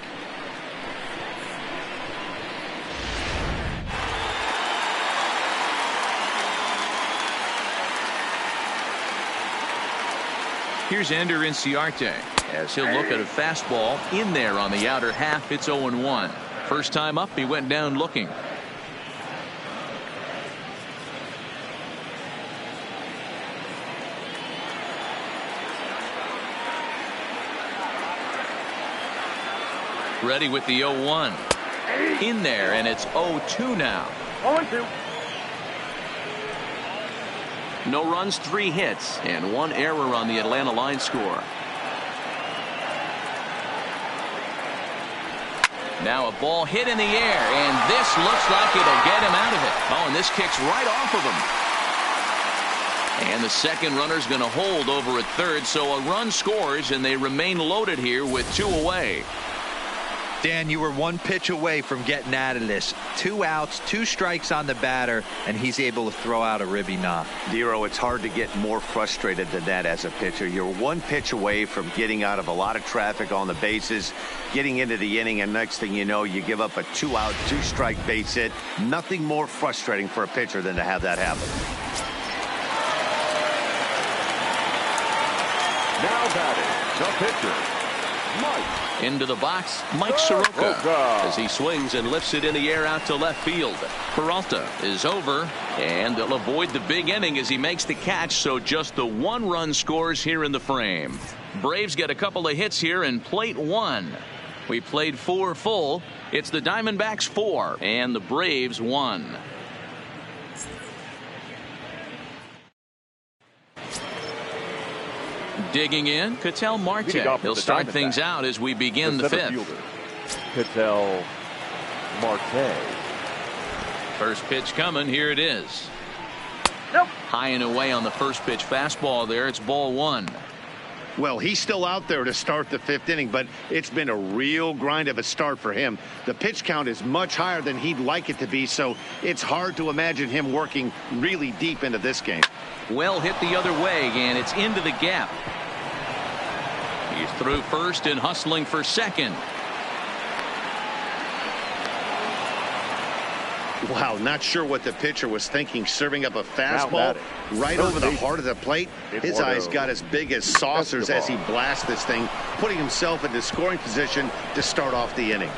A: Here's Ender Inciarte as he'll look at a fastball in there on the outer half. It's 0-1. First time up, he went down looking. Ready with the 0-1. In there, and it's 0-2 now.
E: 0-2.
A: No runs, 3 hits, and 1 error on the Atlanta line score. Now a ball hit in the air, and this looks like it'll get him out of it. Oh, and this kicks right off of him. And the second runner's going to hold over at third, so a run scores, and they remain loaded here with 2 away.
C: Dan, you were 1 pitch away from getting out of this. 2 outs, 2 strikes on the batter, and he's able to throw out a ribby knock.
B: Dero, it's hard to get more frustrated than that as a pitcher. You're 1 pitch away from getting out of a lot of traffic on the bases, getting into the inning, and next thing you know, you give up a 2-out, 2-strike base hit. Nothing more frustrating for a pitcher than to have that happen.
D: Now batting, the pitcher, Mike.
A: Into the box, Mike Soroka, as he swings and lifts it in the air out to left field. Peralta is over, and they'll avoid the big inning as he makes the catch, so just the 1 run scores here in the frame. Braves get a couple of hits here in plate 1. We played 4 full. It's the Diamondbacks 4 and the Braves 1. Digging in, Ketel Marte. He'll start things out as we begin the 5th.
D: Ketel Marte.
A: First pitch coming. Here it is.
E: Nope.
A: High and away on the first pitch fastball there. It's ball 1.
B: Well, he's still out there to start the 5th inning, but it's been a real grind of a start for him. The pitch count is much higher than he'd like it to be, so it's hard to imagine him working really deep into this game.
A: Well hit the other way, and it's into the gap. He's through first and hustling for second.
B: Wow, not sure what the pitcher was thinking, serving up a fastball right over the heart of the plate. His eyes got as big as saucers as he blasts this thing, putting himself into scoring position to start off the inning.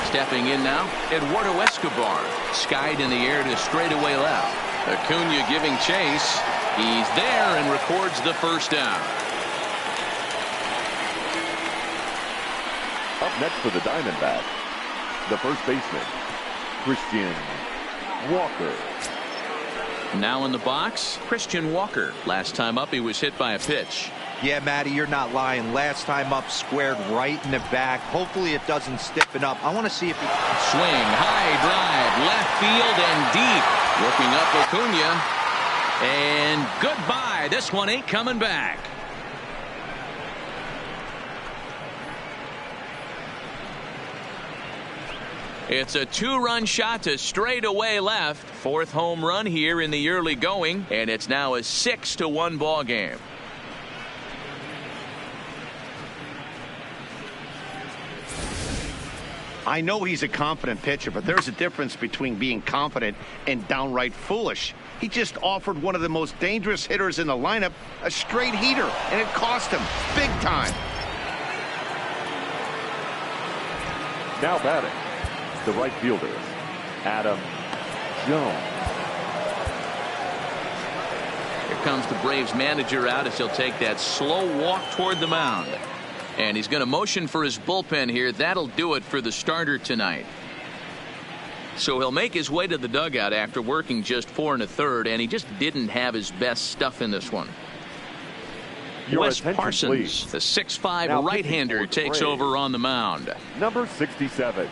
A: Stepping in now, Eduardo Escobar. Skied in the air to straightaway left. Acuna giving chase. He's there and records the first down.
D: Up next for the Diamondbacks, the first baseman, Christian Walker.
A: Now in the box, Christian Walker. Last time up, he was hit by a pitch.
C: Yeah, Matty, you're not lying. Last time up, squared right in the back. Hopefully it doesn't stiffen up. I want to see if he...
A: Swing, high drive, left field and deep. Looking up Acuna. And goodbye. This one ain't coming back. It's a 2-run shot to straightaway left. 4th home run here in the early going, and it's now a 6-1 ball game.
B: I know he's a confident pitcher, but there's a difference between being confident and downright foolish. He just offered one of the most dangerous hitters in the lineup a straight heater, and it cost him big time.
D: Now batting, the right fielder, Adam Jones.
A: Here comes the Braves manager out as he'll take that slow walk toward the mound. And he's going to motion for his bullpen here. That'll do it for the starter tonight. So he'll make his way to the dugout after working just 4 1/3, and he just didn't have his best stuff in this one. Wes Parsons,
D: please.
A: the 6'5" right-hander, takes over on the mound.
D: Number 67.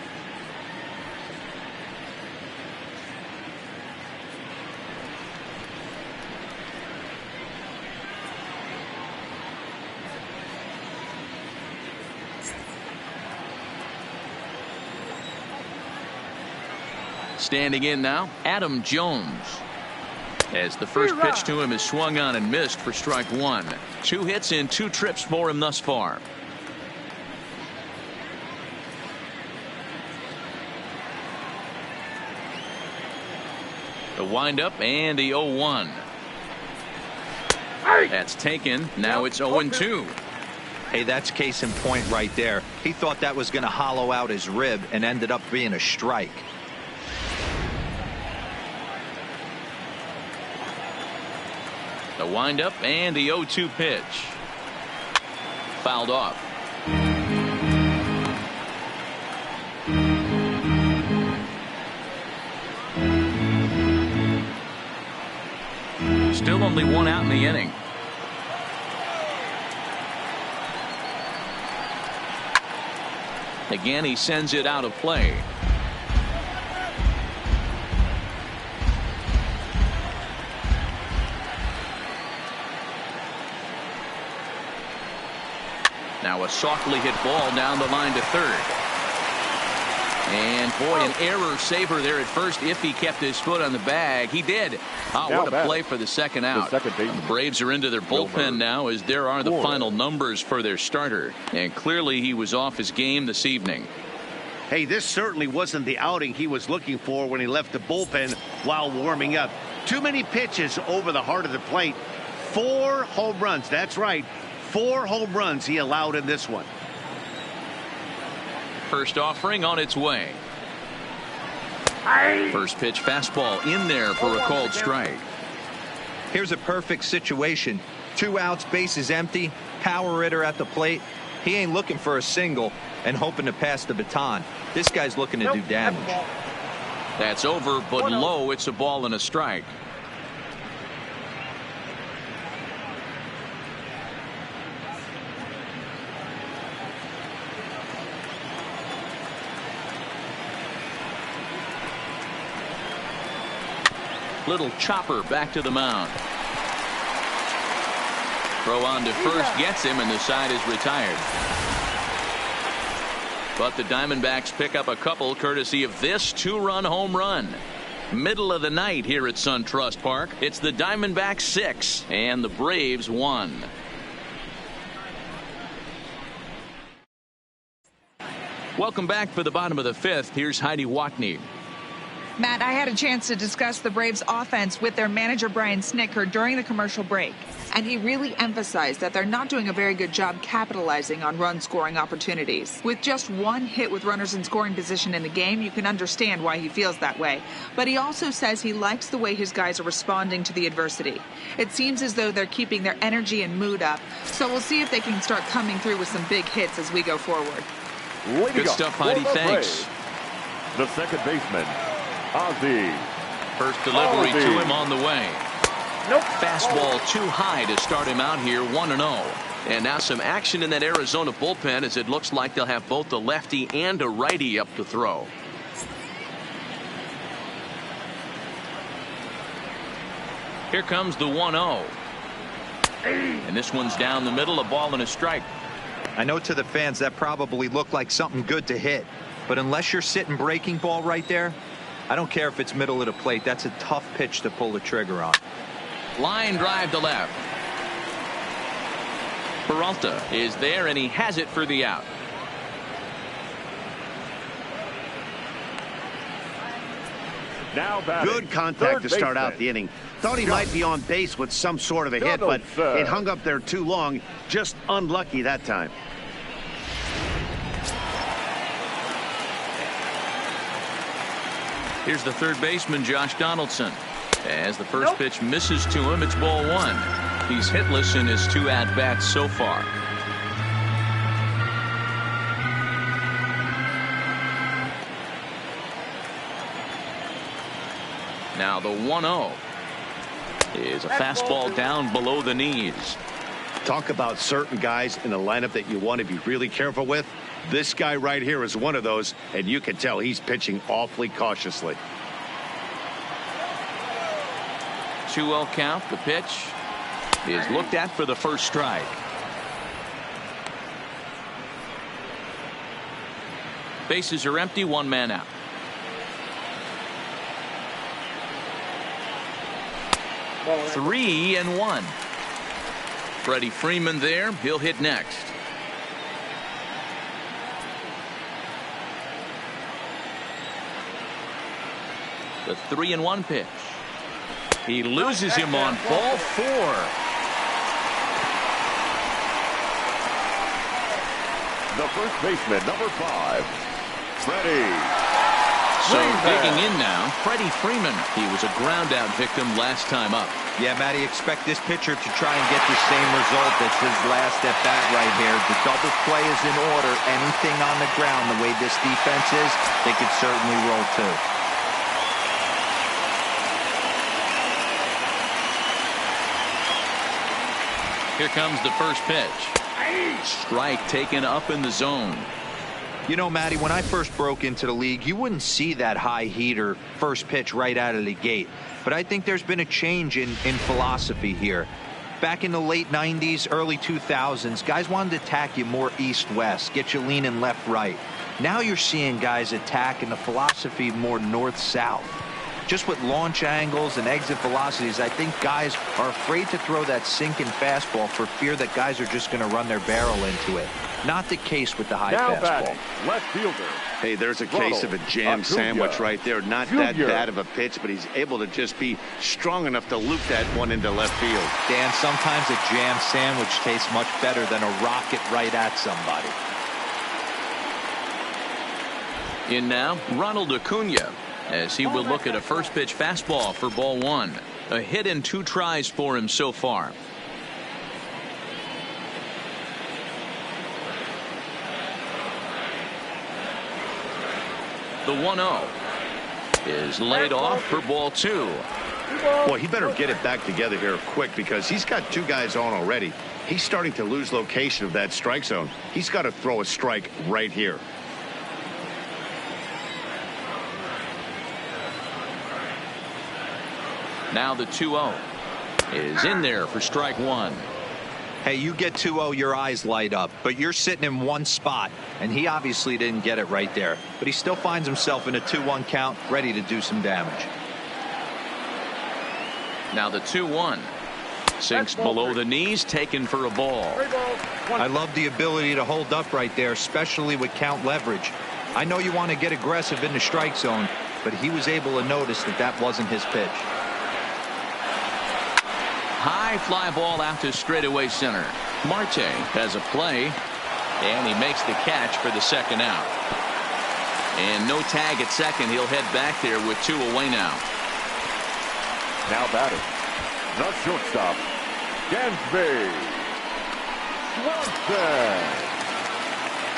A: Standing in now, Adam Jones. As the first pitch to him is swung on and missed for strike 1. 2 hits and 2 trips for him thus far. The windup and the 0-1. That's taken. Now it's 0-2.
C: Hey, that's case in point right there. He thought that was going to hollow out his rib and ended up being a strike.
A: The windup and the 0-2 pitch. Fouled off. Still only 1 out in the inning. Again, he sends it out of play. Now a softly hit ball down the line to third. And boy, an error saver there at first if he kept his foot on the bag. He did. Oh, what a play for the second out. The Braves are into their bullpen now as there are the final numbers for their starter. And clearly he was off his game this evening.
B: Hey, this certainly wasn't the outing he was looking for when he left the bullpen while warming up. Too many pitches over the heart of the plate. 4 home runs. That's right. 4 home runs he allowed in this one.
A: First offering on its way. First pitch fastball in there for a called strike.
C: Here's a perfect situation. 2 outs, bases empty, power hitter at the plate. He ain't looking for a single and hoping to pass the baton. This guy's looking to do damage.
A: That's over, but low. It's a ball and a strike. Little chopper back to the mound. Throw on to first gets him, and the side is retired. But the Diamondbacks pick up a couple courtesy of this 2-run home run. Middle of the night here at SunTrust Park. It's the Diamondbacks 6 and the Braves 1. Welcome back for the bottom of the 5th. Here's Heidi Watney.
G: Matt, I had a chance to discuss the Braves offense with their manager Brian Snitker during the commercial break, and he really emphasized that they're not doing a very good job capitalizing on run scoring opportunities. With just 1 hit with runners in scoring position in the game, you can understand why he feels that way. But he also says he likes the way his guys are responding to the adversity. It seems as though they're keeping their energy and mood up, so we'll see if they can start coming through with some big hits as we go forward.
A: Good stuff, Heidi. Thanks.
D: The second baseman, Ozzie.
A: First delivery to him on the way. Fastball too high to start him out here, 1-0. And now some action in that Arizona bullpen, as it looks like they'll have both a lefty and a righty up to throw. Here comes the 1-0. And this one's down the middle, a ball and a strike.
C: I know to the fans that probably looked like something good to hit, but unless you're sitting breaking ball right there, I don't care if it's middle of the plate. That's a tough pitch to pull the trigger on.
A: Line drive to left. Peralta is there, and he has it for the out.
D: Now batting.
B: Good contact to start out the inning. Thought he might be on base with some sort of a hit, but it hung up there too long. Just unlucky that time.
A: Here's the third baseman, Josh Donaldson. As the first pitch misses to him, it's ball 1. He's hitless in his 2 at-bats so far. Now the 1-0 is a fastball down below the knees.
B: Talk about certain guys in the lineup that you want to be really careful with. This guy right here is one of those, and you can tell he's pitching awfully cautiously.
A: 2-0 count. The pitch is looked at for the first strike. Bases are empty, 1 man out.
E: Ball
A: 3-1. Freddie Freeman there. He'll hit next. The 3-1 pitch. He loses him on ball 4.
D: The first baseman, number 5, Freddie.
A: So digging in now, Freddie Freeman. He was a ground out victim last time up.
C: Yeah, Matty, expect this pitcher to try and get the same result as his last at bat right here. The double play is in order. Anything on the ground, the way this defense is, they could certainly roll too.
A: Here comes the first pitch. Strike taken up in the zone.
C: You know, Matty, when I first broke into the league, you wouldn't see that high heater first pitch right out of the gate. But I think there's been a change in philosophy here. Back in the late 90s, early 2000s, guys wanted to attack you more east-west, get you leaning left-right. Now you're seeing guys attack in the philosophy more north-south. Just with launch angles and exit velocities, I think guys are afraid to throw that sinking fastball for fear that guys are just going to run their barrel into it. Not the case with the high
D: Now
C: fastball.
D: batting, left fielder.
B: Hey, there's a case of a jam sandwich right there. Not that bad of a pitch, but he's able to just be strong enough to loop that one into left field.
C: Dan, sometimes a jam sandwich tastes much better than a rocket right at somebody.
A: In now, Ronald Acuna, as he will look at a first pitch fastball for ball 1. A hit and 2 tries for him so far. The 1-0 is laid off for ball 2.
B: Well, he better get it back together here quick because he's got 2 guys on already. He's starting to lose location of that strike zone. He's got to throw a strike right here.
A: Now the 2-0 is in there for strike 1.
C: Hey, you get 2-0, your eyes light up, but you're sitting in one spot, and he obviously didn't get it right there. But he still finds himself in a 2-1 count, ready to do some damage.
A: Now the 2-1 sinks below the knees, taken for a ball.
C: I love the ability to hold up right there, especially with count leverage. I know you want to get aggressive in the strike zone, but he was able to notice that that wasn't his pitch.
A: High fly ball out to straightaway center. Marte has a play, and he makes the catch for the second out. And no tag at second. He'll head back there with 2 away now.
D: Now batting, the shortstop, Dansby Swanson.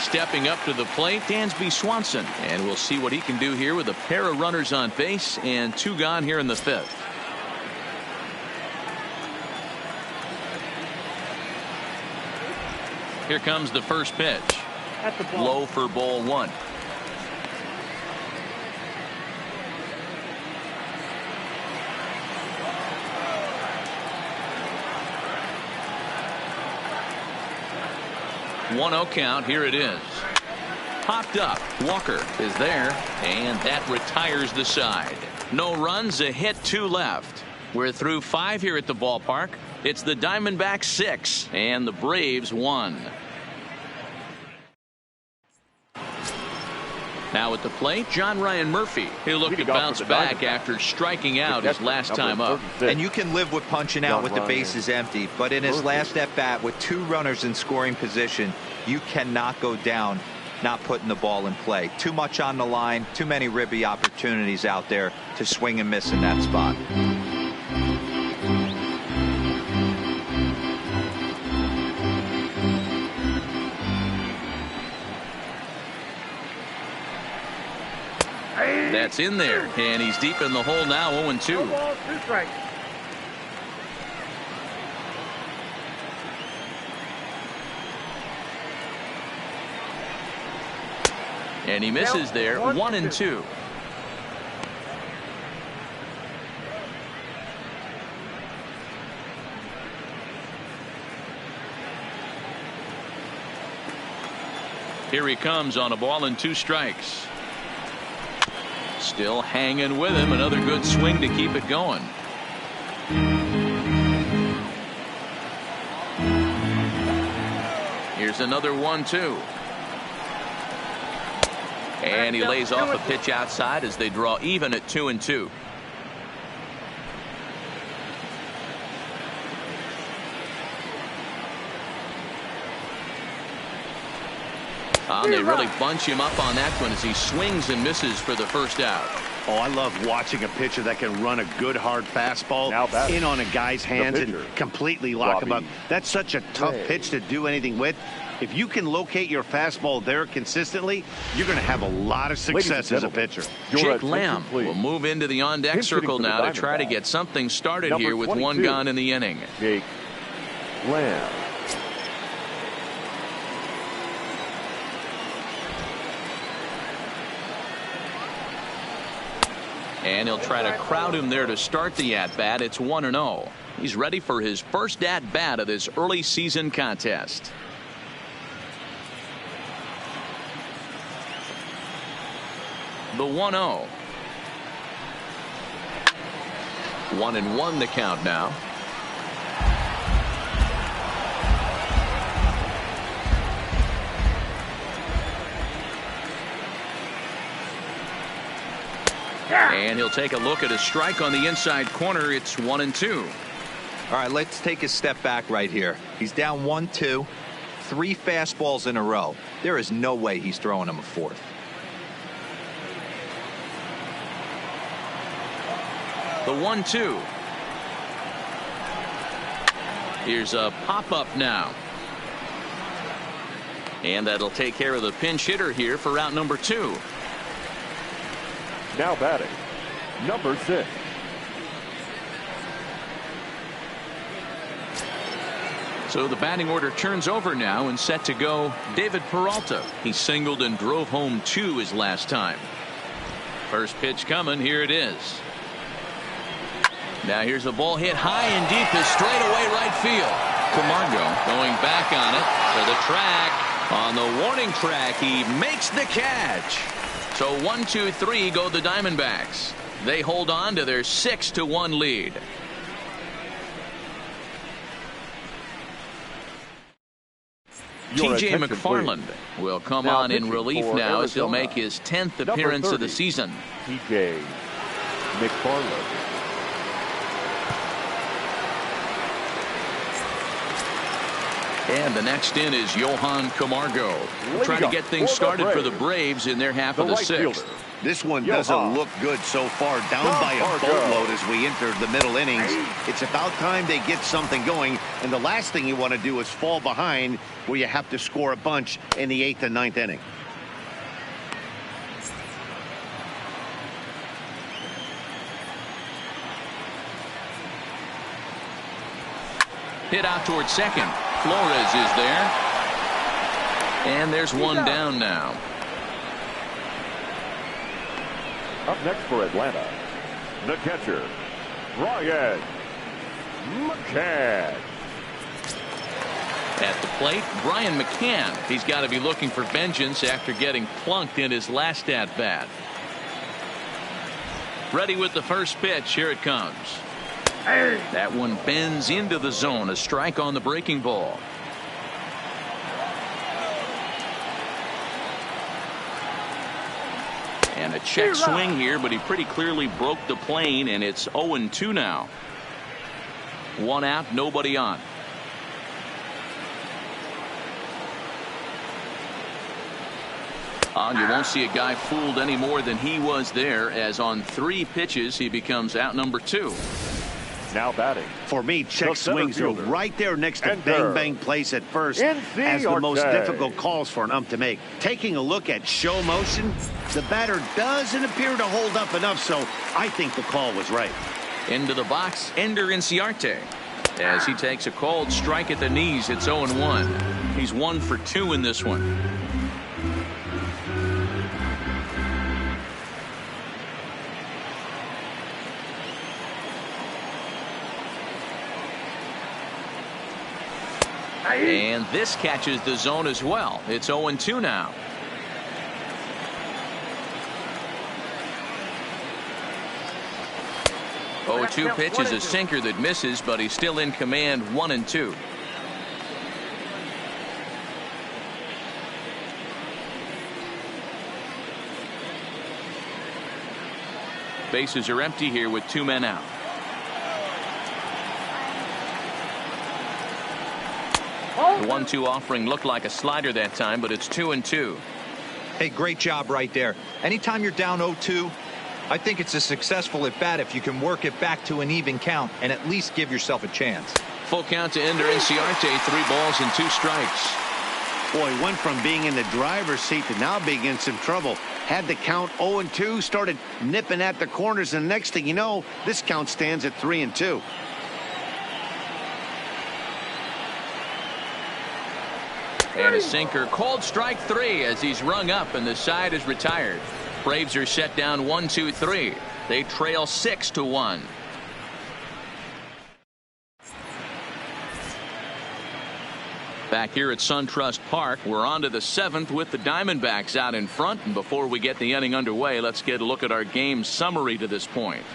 A: Stepping up to the plate, Dansby Swanson. And we'll see what he can do here with a pair of runners on base and 2 gone here in the 5th. Here comes the first pitch. Low for ball 1. One-0 count. Here it is. Popped up. Walker is there, and that retires the side. No runs, a hit, 2 left. We're through 5 here at the ballpark. It's the Diamondbacks 6 and the Braves 1. Now at the plate, John Ryan Murphy. He'll look to bounce back after striking out his last time up.
C: And you can live with punching out with the bases empty, but in his last at bat with 2 runners in scoring position, you cannot go down not putting the ball in play. Too much on the line, too many ribby opportunities out there to swing and miss in that spot.
A: That's in there, and he's deep in the hole now, 0-2. And he misses there, 1-2. Here he comes on a ball and 2 strikes. Still hanging with him. Another good swing to keep it going. Here's another 1-2. And he lays off a pitch outside as they draw even at 2-2. They really bunch him up on that one as he swings and misses for the first out.
B: Oh, I love watching a pitcher that can run a good hard fastball in on a guy's hands and completely lock him up. That's such a tough pitch to do anything with. If you can locate your fastball there consistently, you're going to have a lot of success as a pitcher.
A: Jake Lamb will move into the on-deck circle now to try to get something started here with 1 gone in the inning.
D: Jake Lamb.
A: And he'll try to crowd him there to start the at-bat. It's 1-0. He's ready for his first at-bat of this early season contest. The 1-0. 1-1 the count now. And he'll take a look at a strike on the inside corner. It's 1-2.
C: All right, let's take a step back right here. He's down 1-2, 3 fastballs in a row. There is no way he's throwing him a 4th.
A: The 1-2 Here's a pop-up now. And that'll take care of the pinch hitter here for out number 2.
D: Now batting, number 6.
A: So the batting order turns over now and set to go David Peralta. He singled and drove home 2 his last time. First pitch coming. Here it is. Now here's a ball hit high and deep to straightaway right field. Camargo going back on it for the track. On the warning track, he makes the catch. So 1-2-3 go the Diamondbacks. They hold on to their 6-1 lead.
D: Your
A: TJ
D: attention,
A: McFarland
D: please.
A: will come
D: Now
A: on in
D: pitching
A: relief
D: for
A: now as he'll
D: Arizona,
A: make his 10th
D: number
A: appearance of
D: 30,
A: the season.
D: TJ McFarland.
A: And the next in is Johan Camargo. Trying to get things started for the Braves in their half of the 6th.
B: This one doesn't look good so far. Down by a boatload as we enter the middle innings. It's about time they get something going. And the last thing you want to do is fall behind where you have to score a bunch in the 8th and 9th inning.
A: Hit out towards second. Flores is there. And there's one down now.
D: Up next for Atlanta, the catcher, Ryan McCann.
A: At the plate, Brian McCann. He's got to be looking for vengeance after getting plunked in his last at-bat. Ready with the first pitch. Here it comes. That one bends into the zone. A strike on the breaking ball. And a check swing here, but he pretty clearly broke the plane, and it's 0-2 now. 1 out, nobody on. You won't see a guy fooled any more than he was there, as on 3 pitches he becomes out number 2.
D: Now batting.
B: For me, check swings are right there next to
D: Enter.
B: bang place at first
D: NC
B: as the most
D: Arte.
B: difficult calls for an ump to make. Taking a look at show motion, the batter doesn't appear to hold up enough, so I think the call was right.
A: Into the box, Ender Inciarte. As he takes a cold strike at the knees, it's 0-1. He's 1 for 2 in this one. And this catches the zone as well. It's 0-2 now. 0-2 pitch is a sinker that misses, but he's still in command. 1-2. Bases are empty here with 2 men out. The 1-2 offering looked like a slider that time, but it's 2-2.
C: Hey, great job right there. Anytime you're down 0-2, I think it's a successful at bat if you can work it back to an even count and at least give yourself a chance.
A: Full count to Ender Inciarte. 3 balls and 2 strikes.
B: Boy, he went from being in the driver's seat to now being in some trouble. Had the count 0-2, started nipping at the corners, and the next thing you know, this count stands at 3-2.
A: And a sinker, called strike 3 as he's rung up and the side is retired. Braves are set down 1-2-3. They trail 6-1. Back here at SunTrust Park, we're on to the 7th with the Diamondbacks out in front. And before we get the inning underway, let's get a look at our game summary to this point.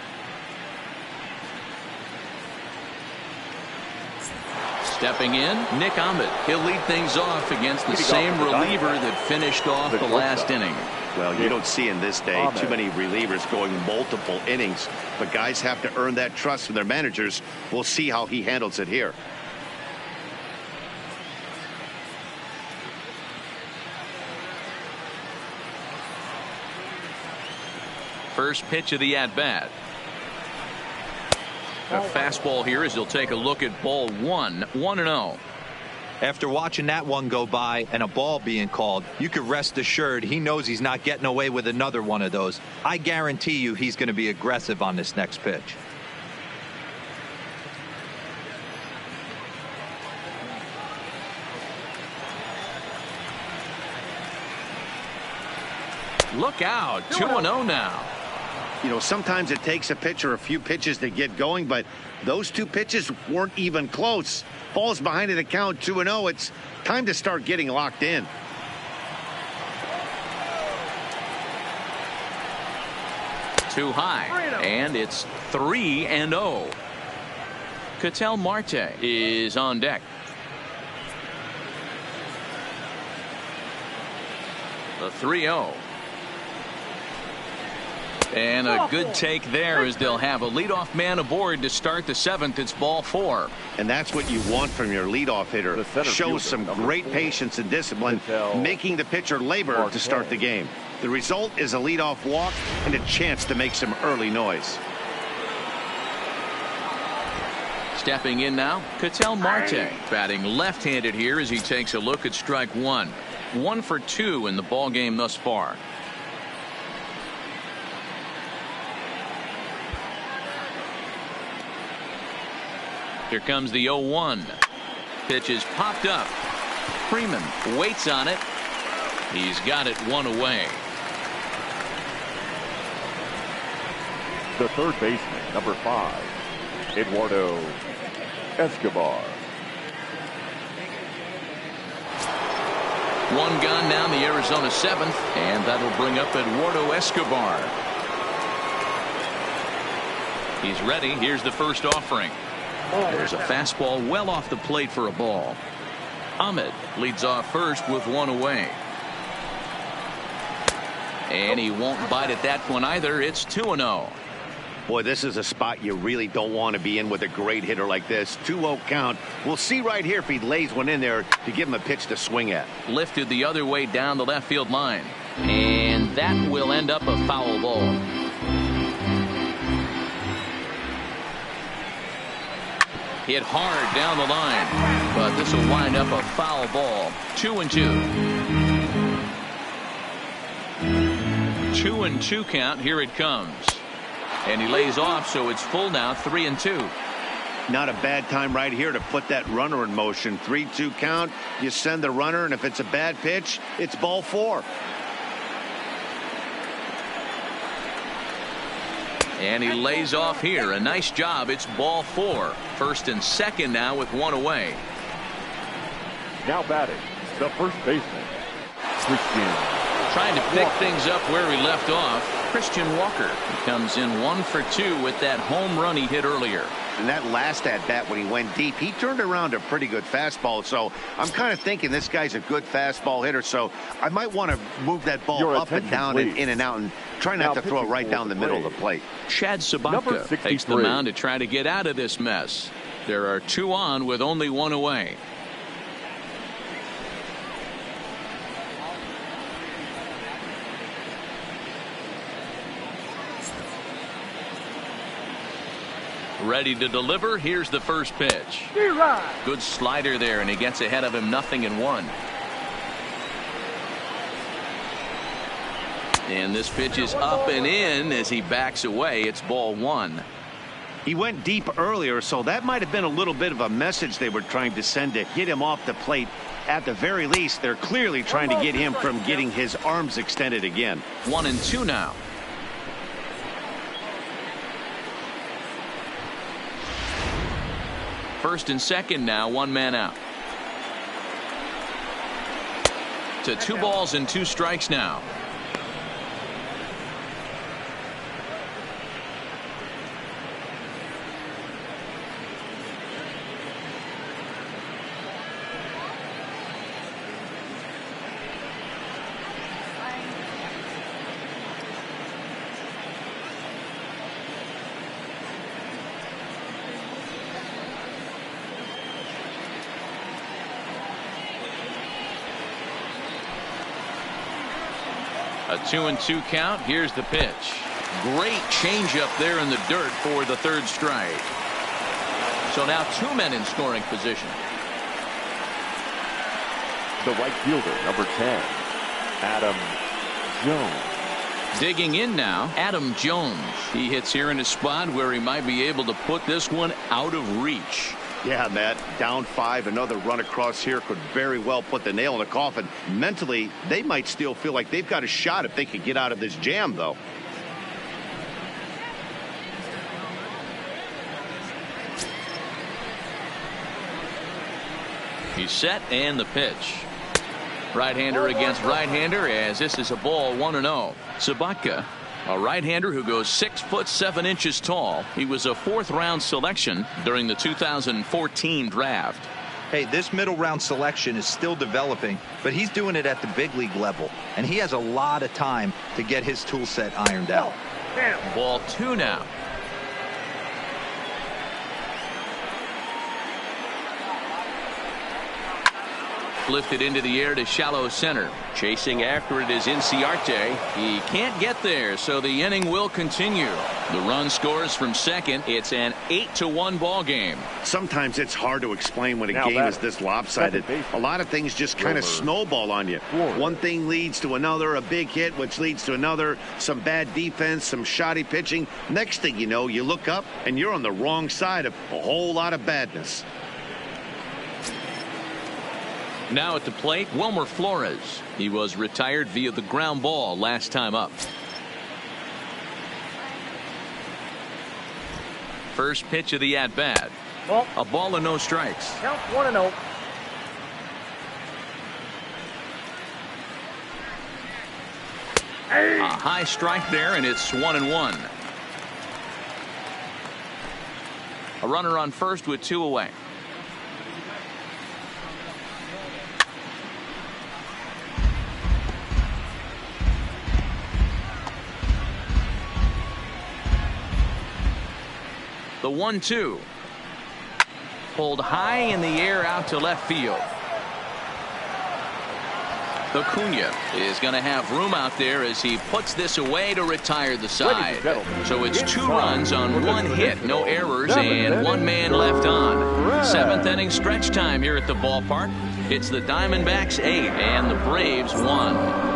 A: Stepping in, Nick Ahmed. He'll lead things off against the same reliever that finished off the last inning.
B: Well, you don't see in this day too many relievers going multiple innings, but guys have to earn that trust from their managers. We'll see how he handles it here.
A: First pitch of the at-bat. A fastball here as he'll take a look at ball one. 1-0.
C: After watching that one go by and a ball being called, you can rest assured he knows he's not getting away with another one of those. I guarantee you he's going to be aggressive on this next pitch.
A: Look out. 2-0 now.
B: You know, sometimes it takes a pitcher a few pitches to get going, but those two pitches weren't even close. Falls behind in the count, 2-0. It's time to start getting locked in.
A: Too high, and it's 3-0. Ketel Marte is on deck. The 3-0. And a good take there as they'll have a leadoff man aboard to start the seventh. It's ball 4.
B: And that's what you want from your leadoff hitter. Shows some great patience and discipline, making the pitcher labor to start the game. The result is a leadoff walk and a chance to make some early noise.
A: Stepping in now, Ketel Marte, batting left-handed here as he takes a look at strike one. 1 for 2 in the ball game thus far. Here comes the 0-1. Pitch is popped up. Freeman waits on it. He's got it one away.
D: The third baseman, number 5, Eduardo Escobar.
A: One gone now in the Arizona 7th, and that'll bring up Eduardo Escobar. He's ready. Here's the first offering. There's a fastball well off the plate for a ball. Ahmed leads off first with one away. And he won't bite at that one either. It's 2-0.
B: Boy, this is a spot you really don't want to be in with a great hitter like this. 2-0 count. We'll see right here if he lays one in there to give him a pitch to swing at.
A: Lifted the other way down the left field line. And that will end up a foul ball. Hit hard down the line, but this will wind up a foul ball. 2-2. 2-2 count. Here it comes. And he lays off, so it's full now. 3-2.
B: Not a bad time right here to put that runner in motion. 3-2 count. You send the runner, and if it's a bad pitch, it's ball 4.
A: And he lays off here. A nice job. It's ball 4. First and second now with one away.
D: Now batting, the first baseman, Christian.
A: Trying to pick things up where he left off. Christian Walker. He comes in 1 for 2 with that home run he hit earlier.
B: And that last at bat when he went deep, he turned around a pretty good fastball. So I'm kind of thinking this guy's a good fastball hitter. So I might want to move that ball up and down and in and out and try not to throw it right down the middle of the plate.
A: Chad Sabatka takes the mound to try to get out of this mess. There are 2 on with only 1 away. Ready to deliver. Here's the first pitch. Good slider there, and he gets ahead of him 0-1. And this pitch is up and in as he backs away. It's ball 1.
B: He went deep earlier, so that might have been a little bit of a message they were trying to send to get him off the plate. At the very least, they're clearly trying to get him from getting his arms extended again.
A: 1-2 now. First and second now, 1 man out. To 2 balls and 2 strikes now. A 2-2 count. Here's the pitch. Great changeup there in the dirt for the third strike. So now 2 men in scoring position.
D: The right fielder, number 10, Adam Jones.
A: Digging in now, Adam Jones. He hits here in a spot where he might be able to put this one out of reach.
B: Yeah, Matt, down 5, another run across here could very well put the nail in the coffin. Mentally, they might still feel like they've got a shot if they could get out of this jam, though.
A: He's set, and the pitch. Right-hander against right-hander, as this is a ball 1-0. Sabatka, a right-hander who goes 6'7" tall. He was a 4th-round selection during the 2014 draft.
C: Hey, this middle round selection is still developing, but he's doing it at the big league level, and he has a lot of time to get his tool set ironed out.
A: Ball 2 now. Lifted into the air to shallow center. Chasing after it is Inciarte. He can't get there, so the inning will continue. The run scores from second. It's an 8-1 ball game.
B: Sometimes it's hard to explain when a game is this lopsided. A lot of things just kind of snowball on you. One thing leads to another, a big hit, which leads to another, some bad defense, some shoddy pitching. Next thing you know, you look up and you're on the wrong side of a whole lot of badness.
A: Now at the plate, Wilmer Flores. He was retired via the ground ball last time up. First pitch of the at-bat. A ball and no strikes.
E: Count 1-0.
A: A high strike there, and it's 1-1. A runner on first with 2 away. The 1-2. Pulled high in the air out to left field. Acuna is going to have room out there as he puts this away to retire the side. So it's 2 runs on 1 hit, no errors, and 1 man left on. 7th inning stretch time here at the ballpark. It's the Diamondbacks 8 and the Braves 1.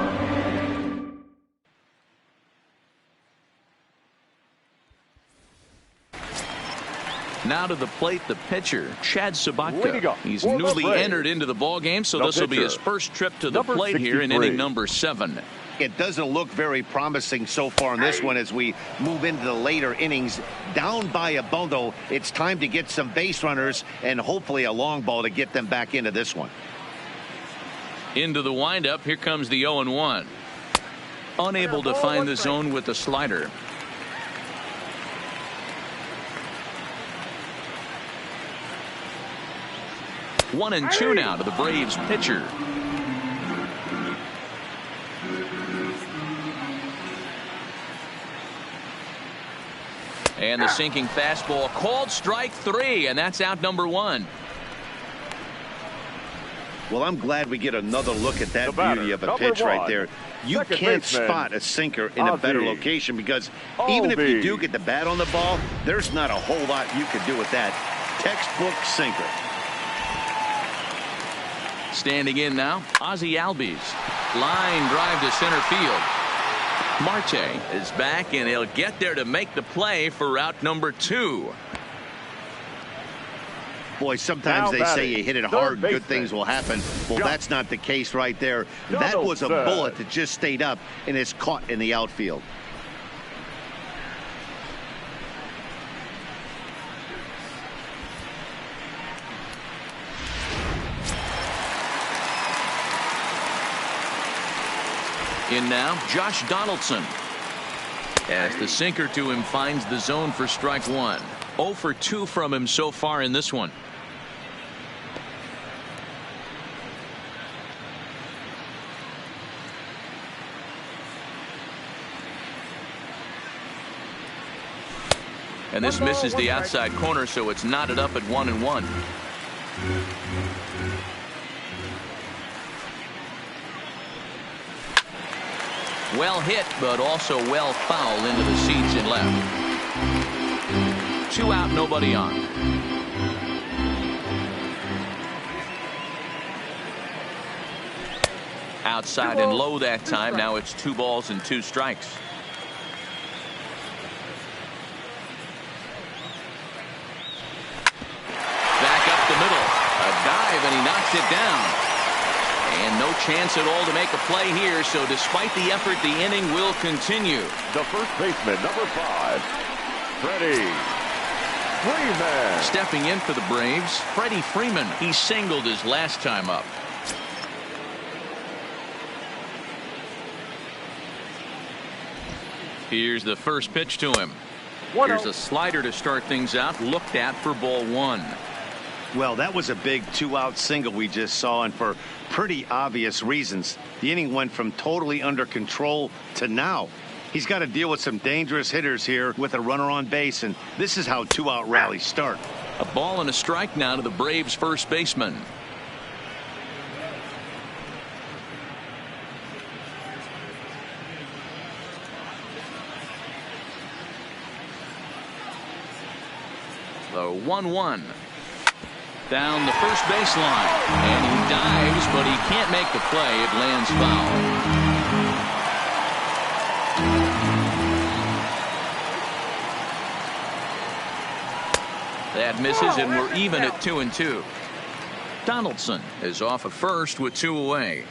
A: Now to the plate, the pitcher, Chad Sabatka. He's newly entered into the ball game, so this will be his first trip to the plate here in inning number 7.
B: It doesn't look very promising so far in this one as we move into the later innings. Down by a bundle, it's time to get some base runners and hopefully a long ball to get them back into this one.
A: Into the windup, here comes the 0-1. Unable to find the zone with the slider. One and 2 now to the Braves pitcher. And the sinking fastball called strike 3, and that's out number 1.
B: Well, I'm glad we get another look at that beauty of a pitch right there. You can't spot a sinker in a better location because even if you do get the bat on the ball, there's not a whole lot you can do with that. Textbook sinker.
A: Standing in now, Ozzie Albies. Line drive to center field. Marte is back, and he'll get there to make the play for out number 2.
B: Boy, sometimes they say you hit it hard, good things will happen. Well, that's not the case right there. That was a bullet that just stayed up and is caught in the outfield.
A: In now, Josh Donaldson. As the sinker to him finds the zone for strike 1. 0 for 2 from him so far in this one. And this misses the outside corner, so it's knotted up at 1-1. Well hit, but also well fouled into the seats and left. 2 out, nobody on. Outside and low that time. Now it's 2 balls and 2 strikes. Back up the middle. A dive, and he knocks it down. And no chance at all to make a play here, so despite the effort, the inning will continue.
D: The first baseman, number 5, Freddie Freeman.
A: Stepping in for the Braves, Freddie Freeman. He singled his last time up. Here's the first pitch to him. Here's a slider to start things out, looked at for ball 1.
B: Well, that was a big 2-out single we just saw, and for pretty obvious reasons. The inning went from totally under control to now. He's got to deal with some dangerous hitters here with a runner on base, and this is how 2-out rallies start.
A: A ball and a strike now to the Braves first baseman. The 1-1. Down the first baseline, and he dives, but he can't make the play. It lands foul. That misses, and we're even at 2-2. Donaldson is off at first with 2 away.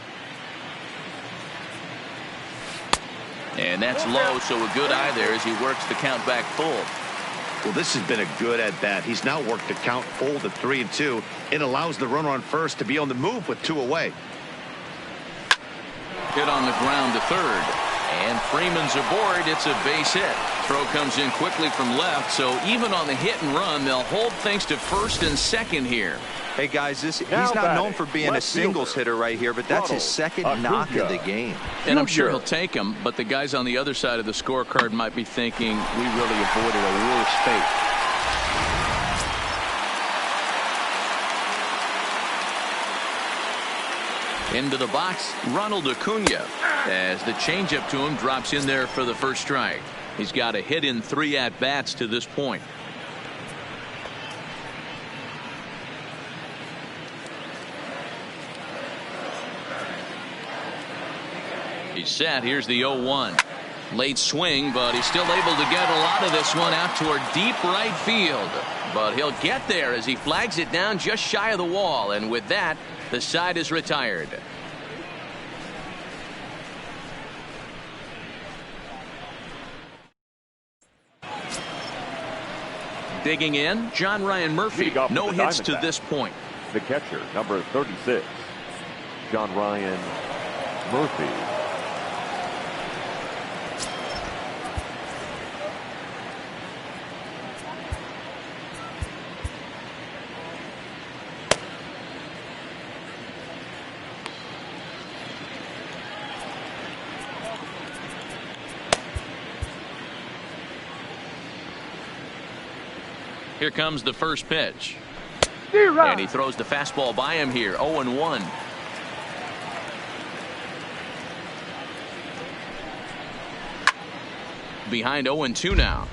A: And that's low, so a good eye there as he works the count back full.
B: Well, this has been a good at-bat. He's now worked the count full to 3-2. It allows the runner on first to be on the move with 2 away.
A: Hit on the ground to third. And Freeman's aboard. It's a base hit. Throw comes in quickly from left, so even on the hit and run, they'll hold things to first and second here.
C: Hey, guys, he's not known for being a singles hitter right here, but that's his second knock of the game.
A: And I'm sure he'll take him, but the guys on the other side of the scorecard might be thinking, we really avoided a worse fate. Into the box, Ronald Acuna, as the changeup to him drops in there for the first strike. He's got a hit in 3 at-bats to this point. He's set. Here's the 0-1. Late swing, but he's still able to get a lot of this one out toward deep right field. But he'll get there as he flags it down just shy of the wall. And with that, the side is retired. Digging in, John Ryan Murphy. No hits to this point.
D: The catcher, number 36, John Ryan Murphy.
A: Here comes the first pitch. And he throws the fastball by him here. 0-1. Behind 0-2 now.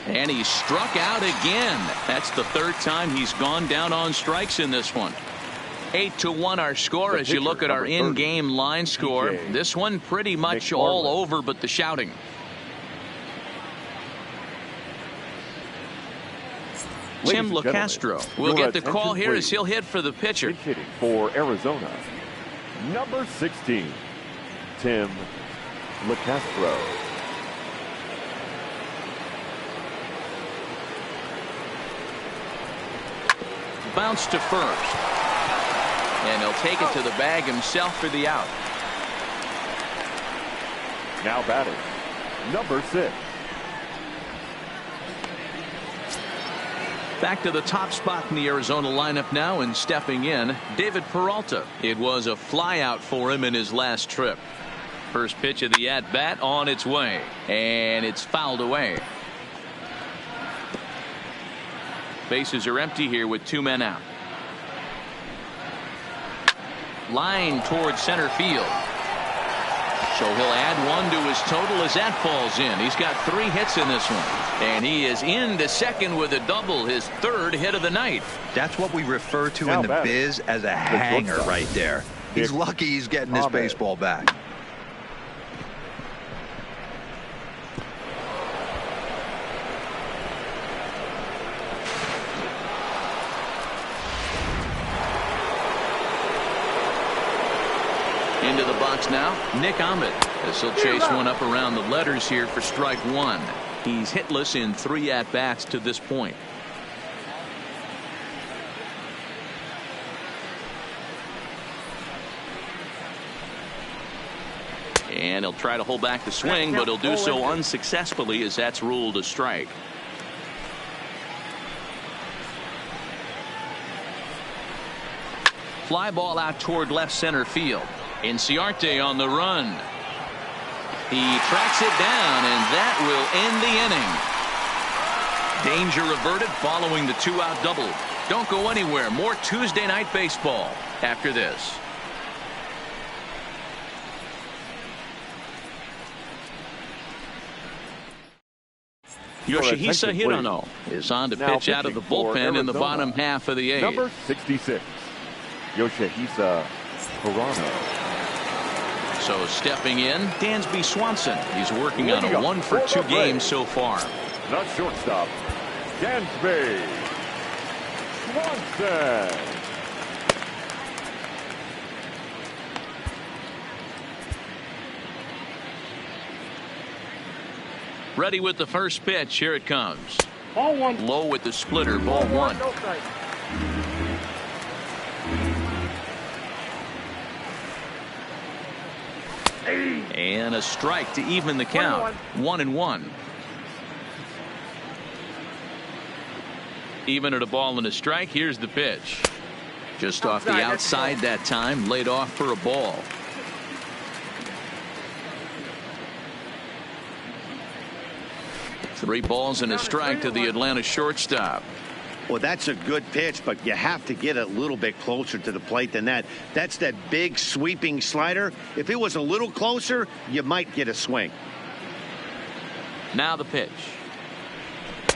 A: And he struck out again. That's the 3rd time he's gone down on strikes in this one. 8-1 our score as you look at our in-game line score. This one pretty much all over but the shouting. Tim LeCastro will get the call here as he'll hit for the pitcher.
D: Hitting for Arizona, number 16, Tim LeCastro.
A: Bounce to first. And he'll take it to the bag himself for the out.
D: Now batting, number 6.
A: Back to the top spot in the Arizona lineup now, and stepping in, David Peralta. It was a flyout for him in his last trip. First pitch of the at-bat on its way, and it's fouled away. Bases are empty here with 2 men out. Line towards center field. So he'll add one to his total as that falls in. He's got 3 hits in this one. And he is into second with a double, his 3rd hit of the night.
C: That's what we refer to in the biz as a hanger right there. He's lucky he's getting this baseball back.
A: Into the box now, Nick Ahmed, as he'll chase one up around the letters here for strike 1. He's hitless in 3 at-bats to this point. And he'll try to hold back the swing, but he'll do so unsuccessfully as that's ruled a strike. Fly ball out toward left center field. Inciarte on the run. He tracks it down, and that will end the inning. Danger averted following the 2-out double. Don't go anywhere. More Tuesday night baseball after this. Yoshihisa Hirano is on to pitch out of the bullpen in the bottom half of the 8th.
D: Number 66, Yoshihisa Hirano.
A: So stepping in, Dansby Swanson. He's working on a 1-for-2 game so far.
D: The shortstop, Dansby Swanson.
A: Ready with the first pitch. Here it comes.
E: Ball 1.
A: Low with the splitter. Ball 1.
E: No strike.
A: And a strike to even the count. 1-1. Even at a ball and a strike. Here's the pitch. Just off the outside that time. Laid off for a ball. Three balls and a strike to the Atlanta shortstop.
B: Well, that's a good pitch, but you have to get a little bit closer to the plate than that. That's that big sweeping slider. If it was a little closer, you might get a swing.
A: Now the pitch.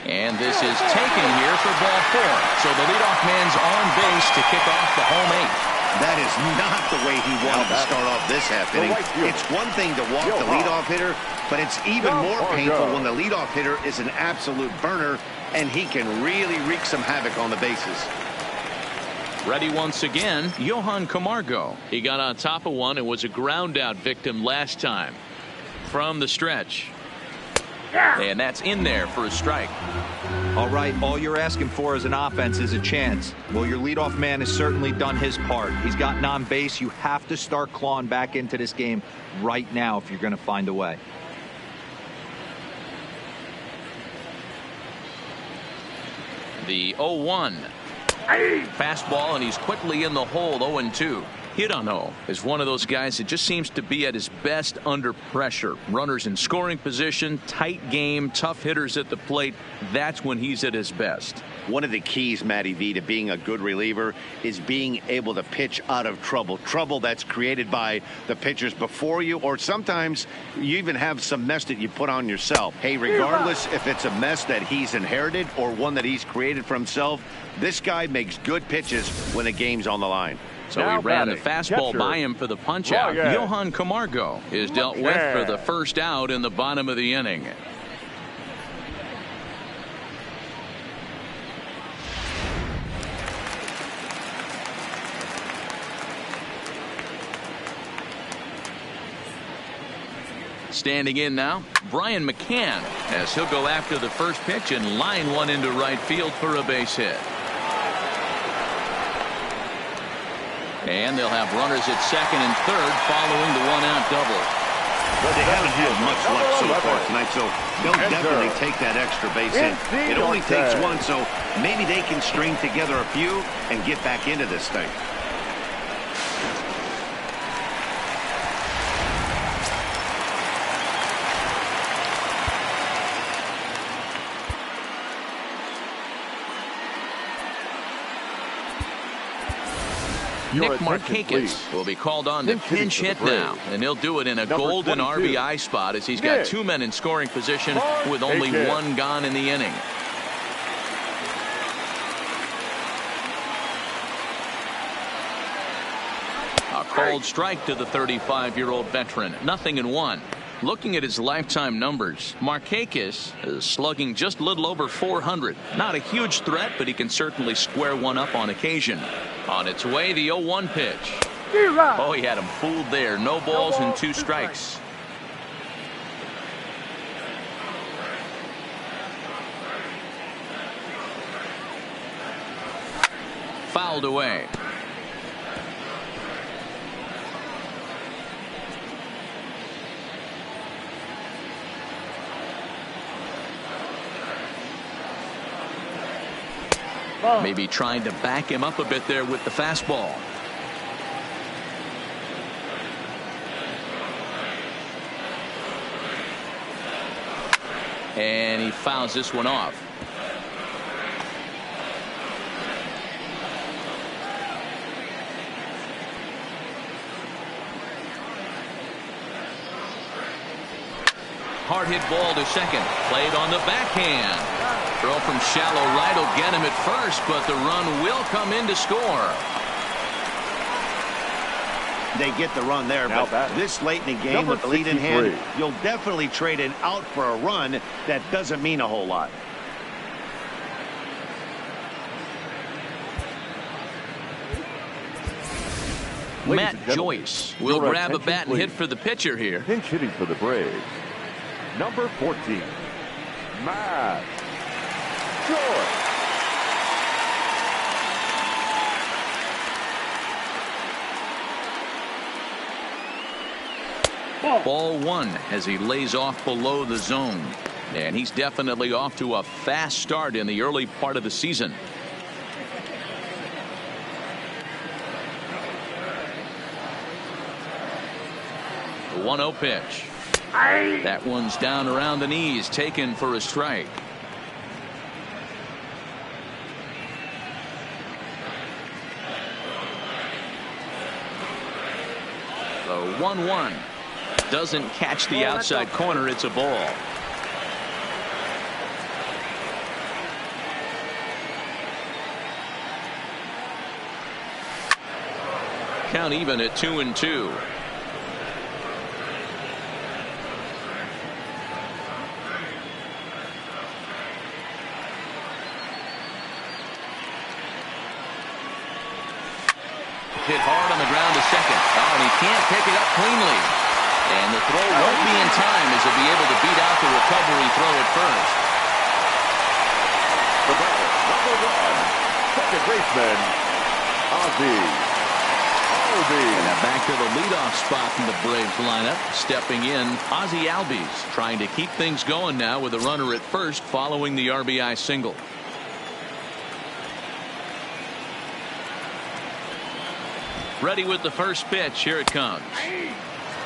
A: And this is taken here for ball 4. So the leadoff man's on base to kick off the home 8th.
B: That is not the way he wanted to start off this half inning. It's one thing to walk the leadoff hitter, but it's even more painful when the leadoff hitter is an absolute burner, and he can really wreak some havoc on the bases.
A: Ready once again, Johan Camargo. He got on top of one and was a ground out victim last time. From the stretch. And that's in there for a strike.
C: All right, all you're asking for as an offense is a chance. Well, your leadoff man has certainly done his part. He's gotten on base. You have to start clawing back into this game right now if you're going to find a way.
A: The 0-1. Fastball, and he's quickly in the hole. 0-2. Hirano is one of those guys that just seems to be at his best under pressure. Runners in scoring position, tight game, tough hitters at the plate. That's when he's at his best.
B: One of the keys, Matty V, to being a good reliever is being able to pitch out of trouble. Trouble that's created by the pitchers before you, or sometimes you even have some mess that you put on yourself. Hey, regardless if it's a mess that he's inherited or one that he's created for himself, this guy makes good pitches when the game's on the line.
A: So he ran the fastball by him for the punch out. Johan Camargo is dealt with for the first out in the bottom of the inning. Standing in now, Brian McCann, as he'll go after the first pitch and line one into right field for a base hit. And they'll have runners at second and third following the one-out double.
B: But they haven't had much luck so far tonight, so they'll definitely take that extra base hit. It only takes one, so maybe they can string together a few and get back into this thing.
D: Your
A: Nick
D: attention,
A: Markakis
D: please.
A: will be called on to pinch hit now, and he'll do it in a
D: Number
A: golden
D: 22.
A: RBI spot as he's got
D: Nick
A: 2 men in scoring position with only
D: Markakis.
A: 1 gone in the inning. A called strike to the 35-year-old veteran. 0-1. Looking at his lifetime numbers, Markakis is slugging just a little over 400. Not a huge threat, but he can certainly square one up on occasion. On its way, the 0-1 pitch. Oh, he had him fooled there. No balls and 2 strikes. Fouled away. Maybe trying to back him up a bit there with the fastball. And he fouls this one off. Hard hit ball to second. Played on the backhand. Throw from shallow right will get him at first, but the run will come in to score.
B: They get the run there,
D: Now
B: but
D: batting.
B: this late in the game
D: Number
B: with the lead in
D: 63.
B: hand, you'll definitely trade an out for a run. That doesn't mean a whole lot.
D: Ladies
A: Matt
D: and gentlemen,
A: Joyce will
D: your
A: grab a
D: attention,
A: bat and hit
D: please.
A: for the pitcher here.
D: Pinch hitting for the Braves. Number 14, Matt Joyce.
A: Ball 1 as he lays off below the zone. And he's definitely off to a fast start in the early part of the season. The 1-0 pitch. That one's down around the knees, taken for a strike. The 1-1 doesn't catch the outside corner. It's a ball. Count even at 2-2. Hit hard on the ground to second. Oh, and he can't pick it up cleanly. And the throw won't be in time as he'll be able to beat out the recovery throw at first.
D: The batter, number 1, second baseman, Ozzie.
A: And now back to the leadoff spot in the Braves lineup. Stepping in, Ozzie Albies, trying to keep things going now with a runner at first following the RBI single. Ready with the first pitch. Here it comes.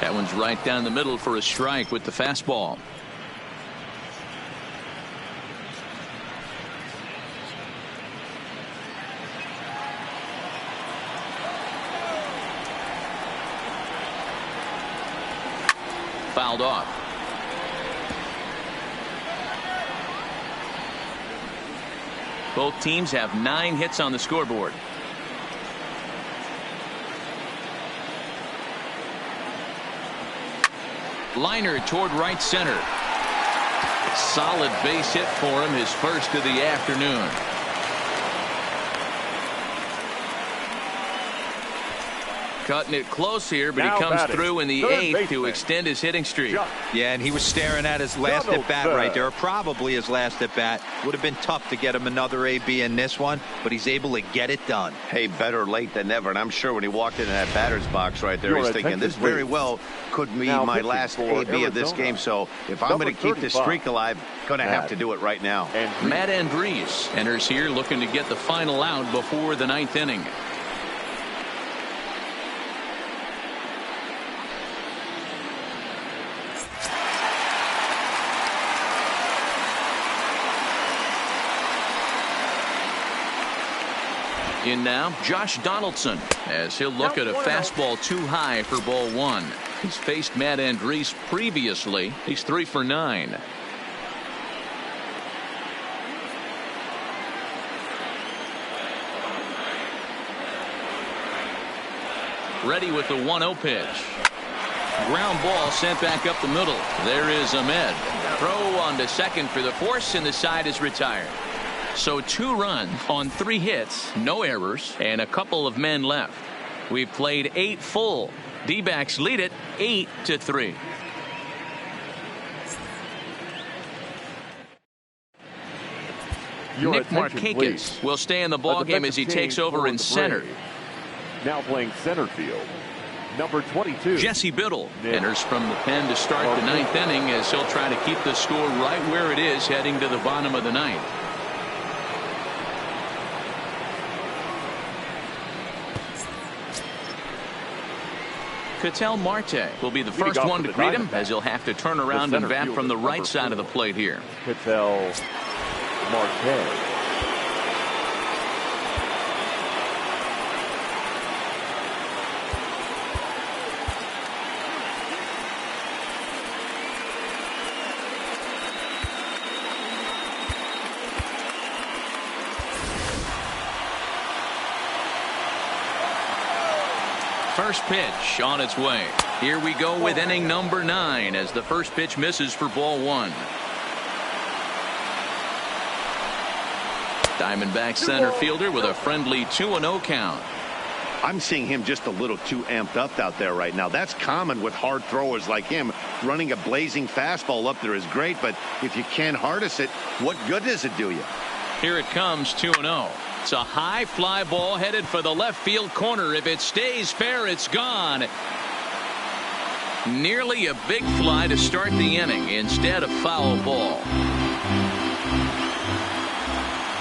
A: That one's right down the middle for a strike with the fastball. Fouled off. Both teams have 9 hits on the scoreboard. Liner toward right center. Solid base hit for him, his first of the afternoon. Cutting it close here, but
D: Now
A: he comes
D: batting,
A: through in the
D: third
A: 8th to
D: baseman.
A: extend his hitting streak.
C: Yeah, and he was staring at his last
D: Double
C: at bat
D: third.
C: right there, or probably his last at bat. Would have been tough to get him another AB in this one, but he's able to get it done.
B: Hey, better late than never. And I'm sure when he walked into that batter's box right there,
D: Your
B: he's thinking,
D: attention,
B: this very
D: please.
B: well could be
D: Now
B: my
D: pitching
B: last
D: for
B: AB of this
D: Arizona.
B: game. So if I'm
D: Number
B: going to keep this
D: 35.
B: streak alive, going to have
D: Matt.
B: to do it right now.
D: And
A: Matt Andrees enters here looking to get the final out before the 9th inning. In now, Josh Donaldson, as he'll look at a fastball too high for ball one. He's faced Matt Andriese previously. He's 3 for 9. Ready with the 1-0 pitch. Ground ball sent back up the middle. There is Ahmed. Throw on to second for the force, and the side is retired. So 2 runs on 3 hits, no errors, and a couple of men left. We've played 8 full. D-backs lead it 8-3. Nick Markakis will stay in the ballgame as he takes over in center.
D: Now playing center field, number 22.
A: Jesse Biddle enters from the pen to start the 9th inning as he'll try to keep the score right where it is heading to the bottom of the 9th. Ketel Marte will be the first one to greet him as he'll have to turn around and bat from the right side of the plate here.
D: Ketel Marte.
A: First pitch on its way. Here we go with inning number 9 as the first pitch misses for ball 1. Diamondback center fielder with a friendly 2-0 count.
B: I'm seeing him just a little too amped up out there right now. That's common with hard throwers like him. Running a blazing fastball up there is great, but if you can't harness it, what good does it do you?
A: Here it comes, 2-0. It's a high fly ball headed for the left field corner. If it stays fair, it's gone. Nearly a big fly to start the inning. Instead, a foul ball.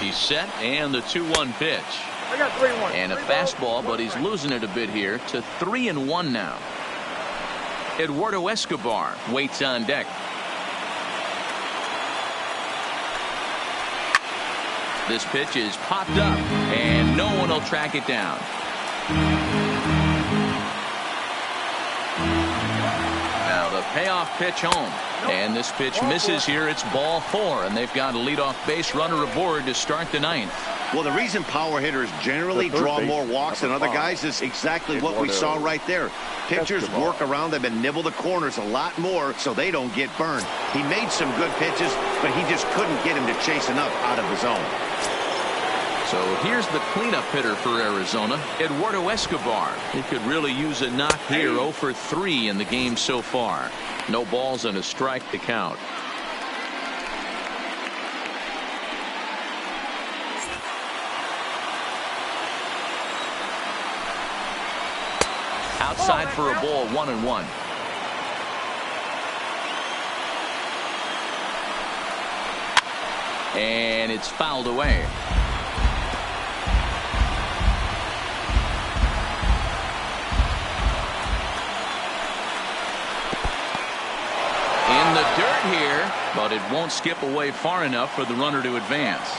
A: He's set, and the 2-1 pitch.
E: I got 3-1.
A: And a fastball, but he's losing it a bit here to 3-1 now. Eduardo Escobar waits on deck. This pitch is popped up, and no one will track it down. Now the payoff pitch home. And this pitch misses here. It's ball 4, and they've got a leadoff base runner aboard to start the 9th.
B: Well, the reason power hitters generally draw more walks than other guys is exactly what we saw right there. Pitchers work around them and nibble the corners a lot more so they don't get burned. He made some good pitches, but he just couldn't get him to chase enough out of the zone.
A: So here's the cleanup hitter for Arizona, Eduardo Escobar. He could really use a knock here. 0 for 3 in the game so far. No balls and a strike to count. Outside for a ball, 1-1. And it's fouled away. In the dirt here, but it won't skip away far enough for the runner to advance.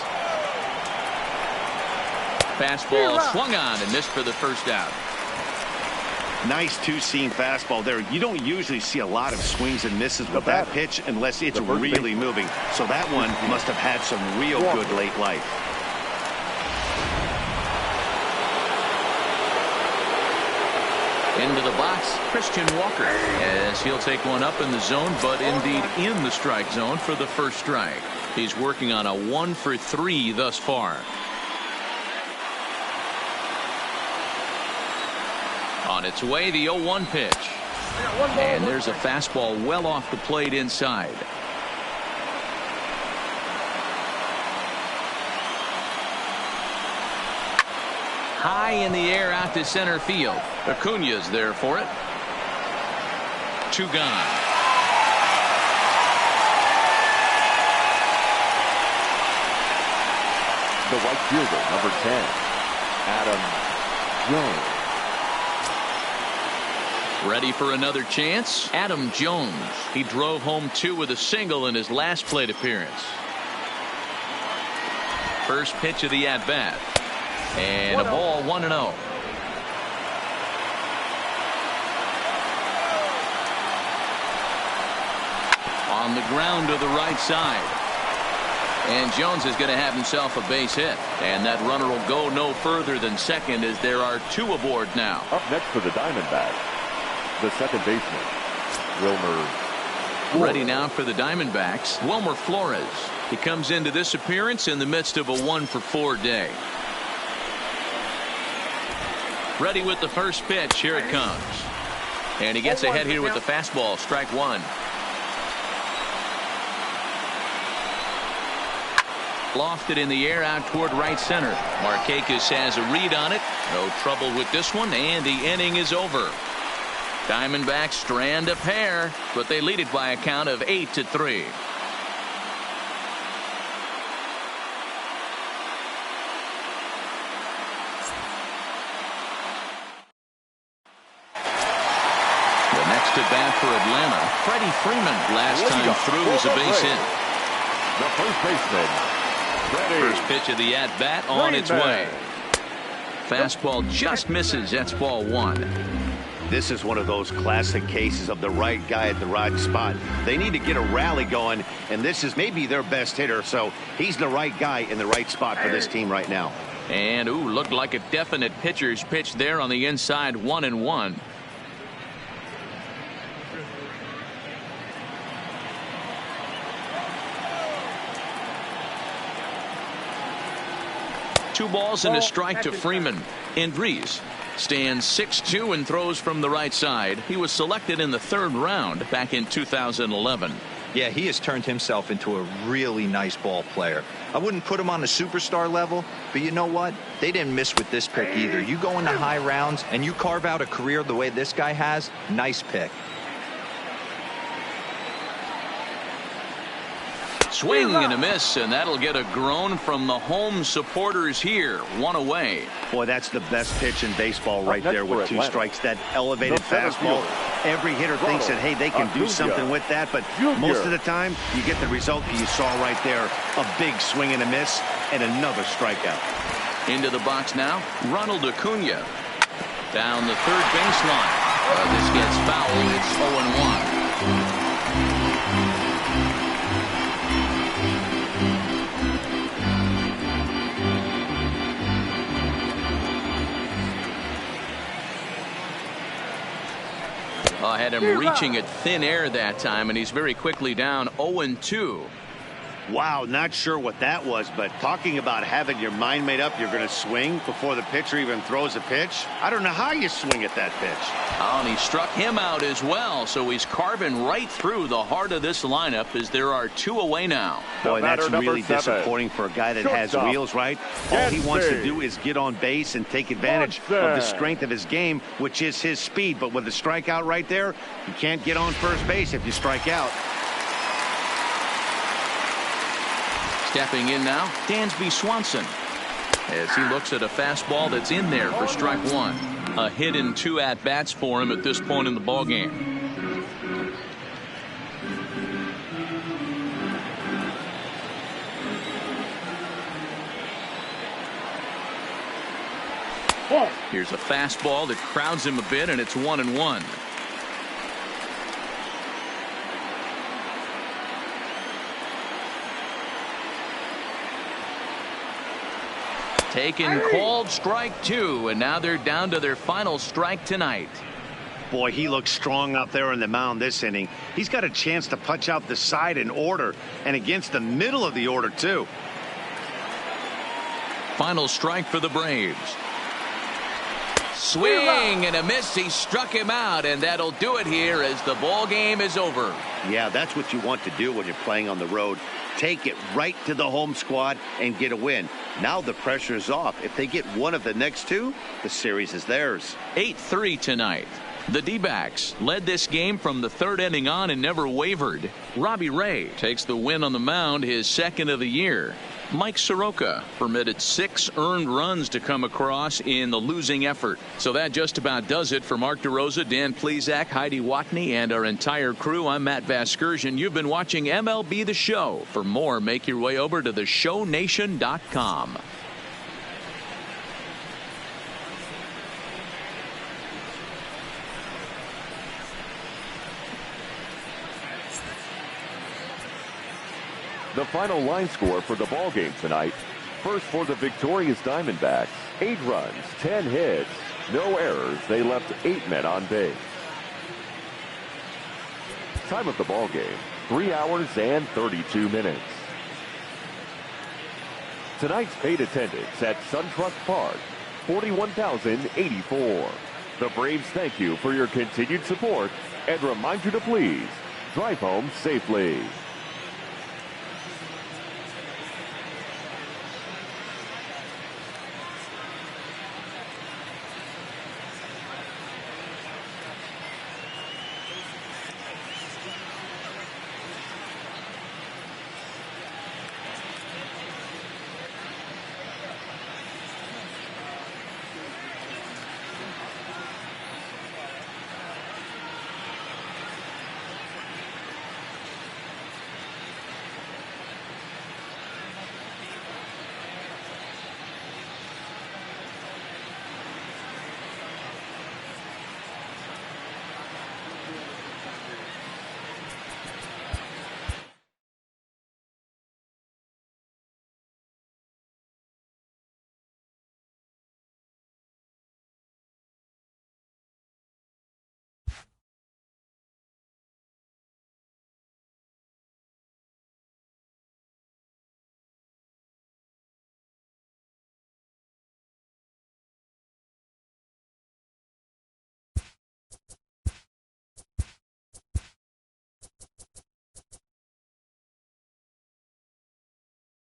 A: Fastball swung on and missed for the first out.
B: Nice two-seam fastball there. You don't usually see a lot of swings and misses with that pitch unless it's really moving. So that one must have had some real good late life.
A: Into the box, Christian Walker, as he'll take one up in the zone, but indeed in the strike zone for the first strike. He's working on a 1 for 3 thus far. On its way, the 0-1 pitch. And there's a fastball well off the plate inside. High in the air out to center field. Acuña's there for it. 2 gone.
D: The right fielder, number 10, Adam Jones.
A: Ready for another chance? Adam Jones. He drove home 2 with a single in his last plate appearance. First pitch of the at-bat. And a ball, 1-0. On the ground to the right side. And Jones is going to have himself a base hit. And that runner will go no further than second as there are two aboard now.
D: Up next for the Diamondbacks, the second baseman, Wilmer Flores.
A: Ready now for the Diamondbacks, Wilmer Flores. He comes into this appearance in the midst of a 1-for-4 day. Ready with the first pitch. Here it comes. And he gets ahead here with the fastball. Strike one. Lofted in the air out toward right center. Markakis has a read on it. No trouble with this one, and the inning is over. Diamondbacks strand a pair, but they lead it by a count of 8-3. The next at bat for Atlanta, Freddie Freeman. Last time through was a base hit.
D: The first baseman.
A: First pitch of the at-bat on its way. Fastball just misses. That's ball one.
B: This is one of those classic cases of the right guy at the right spot. They need to get a rally going, and this is maybe their best hitter, so he's the right guy in the right spot for this team right now.
A: And, looked like a definite pitcher's pitch there on the inside, 1-1. Two balls and a strike to Freeman. Andriese stands 6'2" and throws from the right side. He was selected in the third round back in 2011.
C: Yeah, he has turned himself into a really nice ball player. I wouldn't put him on the superstar level, but you know what? They didn't miss with this pick either. You go into high rounds and you carve out a career the way this guy has, nice pick.
A: Swing and a miss, and that'll get a groan from the home supporters here. One away.
B: Boy, that's the best pitch in baseball right there with two strikes. That elevated fastball. Every hitter thinks that, hey, they can do something with that, but most of the time you get the result you saw right there. A big swing and a miss and another strikeout.
A: Into the box now, Ronald Acuna. Down the third baseline. This gets foul. It's 0-1. Had him reaching at thin air that time, and he's very quickly down 0-2.
B: Wow, not sure what that was, but talking about having your mind made up, you're going to swing before the pitcher even throws a pitch. I don't know how you swing at that pitch.
A: Oh, and he struck him out as well, so he's carving right through the heart of this lineup as there are two away now.
B: Boy, that's really disappointing for a guy that has wheels, right? All he wants to do is get on base and take advantage of the strength of his game, which is his speed. But with the strikeout right there, you can't get on first base if you strike out.
A: Stepping in now, Dansby Swanson, as he looks at a fastball that's in there for strike one. A hit in 2 at-bats for him at this point in the ballgame. Here's a fastball that crowds him a bit, and it's 1-1. Taken, called, strike two, and now they're down to their final strike tonight.
B: Boy, he looks strong out there on the mound this inning. He's got a chance to punch out the side in order, and against the middle of the order, too.
A: Final strike for the Braves. Swing and a miss. He struck him out, and that'll do it here as the ball game is over.
B: Yeah, that's what you want to do when you're playing on the road. Take it right to the home squad and get a win. Now the pressure is off. If they get one of the next two, the series is theirs.
A: 8-3 tonight. The D-backs led this game from the third inning on and never wavered. Robbie Ray takes the win on the mound, his second of the year. Mike Soroka permitted 6 earned runs to come across in the losing effort. So that just about does it for Mark DeRosa, Dan Plesac, Heidi Watney, and our entire crew. I'm Matt Vasgersian. You've been watching MLB The Show. For more, make your way over to theshownation.com.
D: The final line score for the ball game tonight. First for the victorious Diamondbacks, 8 runs, 10 hits, no errors. They left 8 men on base. Time of the ball game, 3 hours and 32 minutes. Tonight's paid attendance at SunTrust Park, 41,084. The Braves thank you for your continued support and remind you to please drive home safely.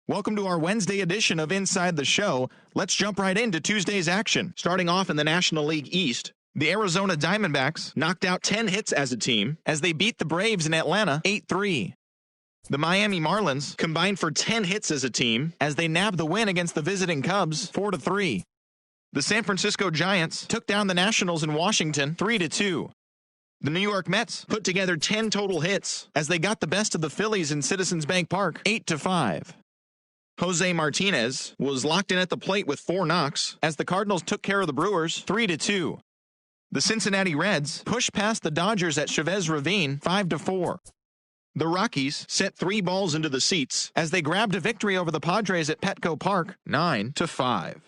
H: Welcome to our Wednesday edition of Inside the Show. Let's jump right into Tuesday's action. Starting off in the National League East, the Arizona Diamondbacks knocked out 10 hits as a team as they beat the Braves in Atlanta 8-3. The Miami Marlins combined for 10 hits as a team as they nabbed the win against the visiting Cubs 4-3. The San Francisco Giants took down the Nationals in Washington 3-2. The New York Mets put together 10 total hits as they got the best of the Phillies in Citizens Bank Park 8-5. Jose Martinez was locked in at the plate with 4 knocks as the Cardinals took care of the Brewers 3-2. The Cincinnati Reds pushed past the Dodgers at Chavez Ravine 5-4. The Rockies sent 3 balls into the seats as they grabbed a victory over the Padres at Petco Park 9-5.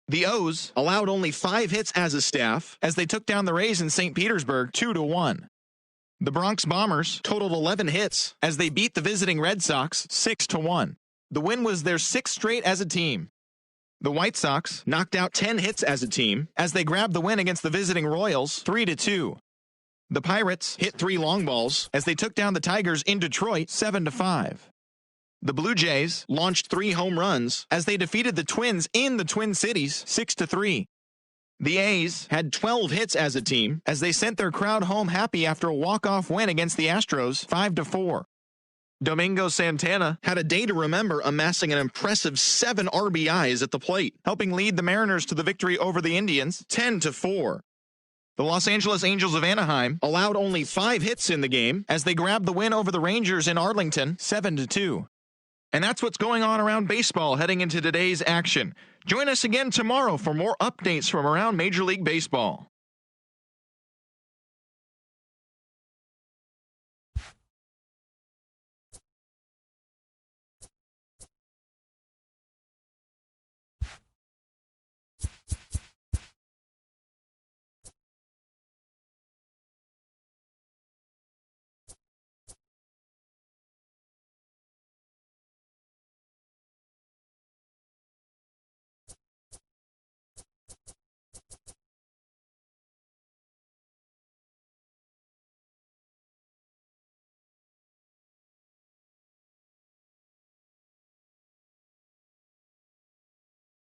H: The O's allowed only 5 hits as a staff as they took down the Rays in St. Petersburg 2-1. The Bronx Bombers totaled 11 hits as they beat the visiting Red Sox 6-1. The win was their 6th straight as a team. The White Sox knocked out 10 hits as a team as they grabbed the win against the visiting Royals 3-2. The Pirates hit 3 long balls as they took down the Tigers in Detroit 7-5. The Blue Jays launched 3 home runs as they defeated the Twins in the Twin Cities 6-3. The A's had 12 hits as a team as they sent their crowd home happy after a walk-off win against the Astros 5-4. Domingo Santana had a day to remember, amassing an impressive 7 RBIs at the plate, helping lead the Mariners to the victory over the Indians 10-4. The Los Angeles Angels of Anaheim allowed only 5 hits in the game as they grabbed the win over the Rangers in Arlington 7-2. And that's what's going on around baseball heading into today's action. Join us again tomorrow for more updates from around Major League Baseball.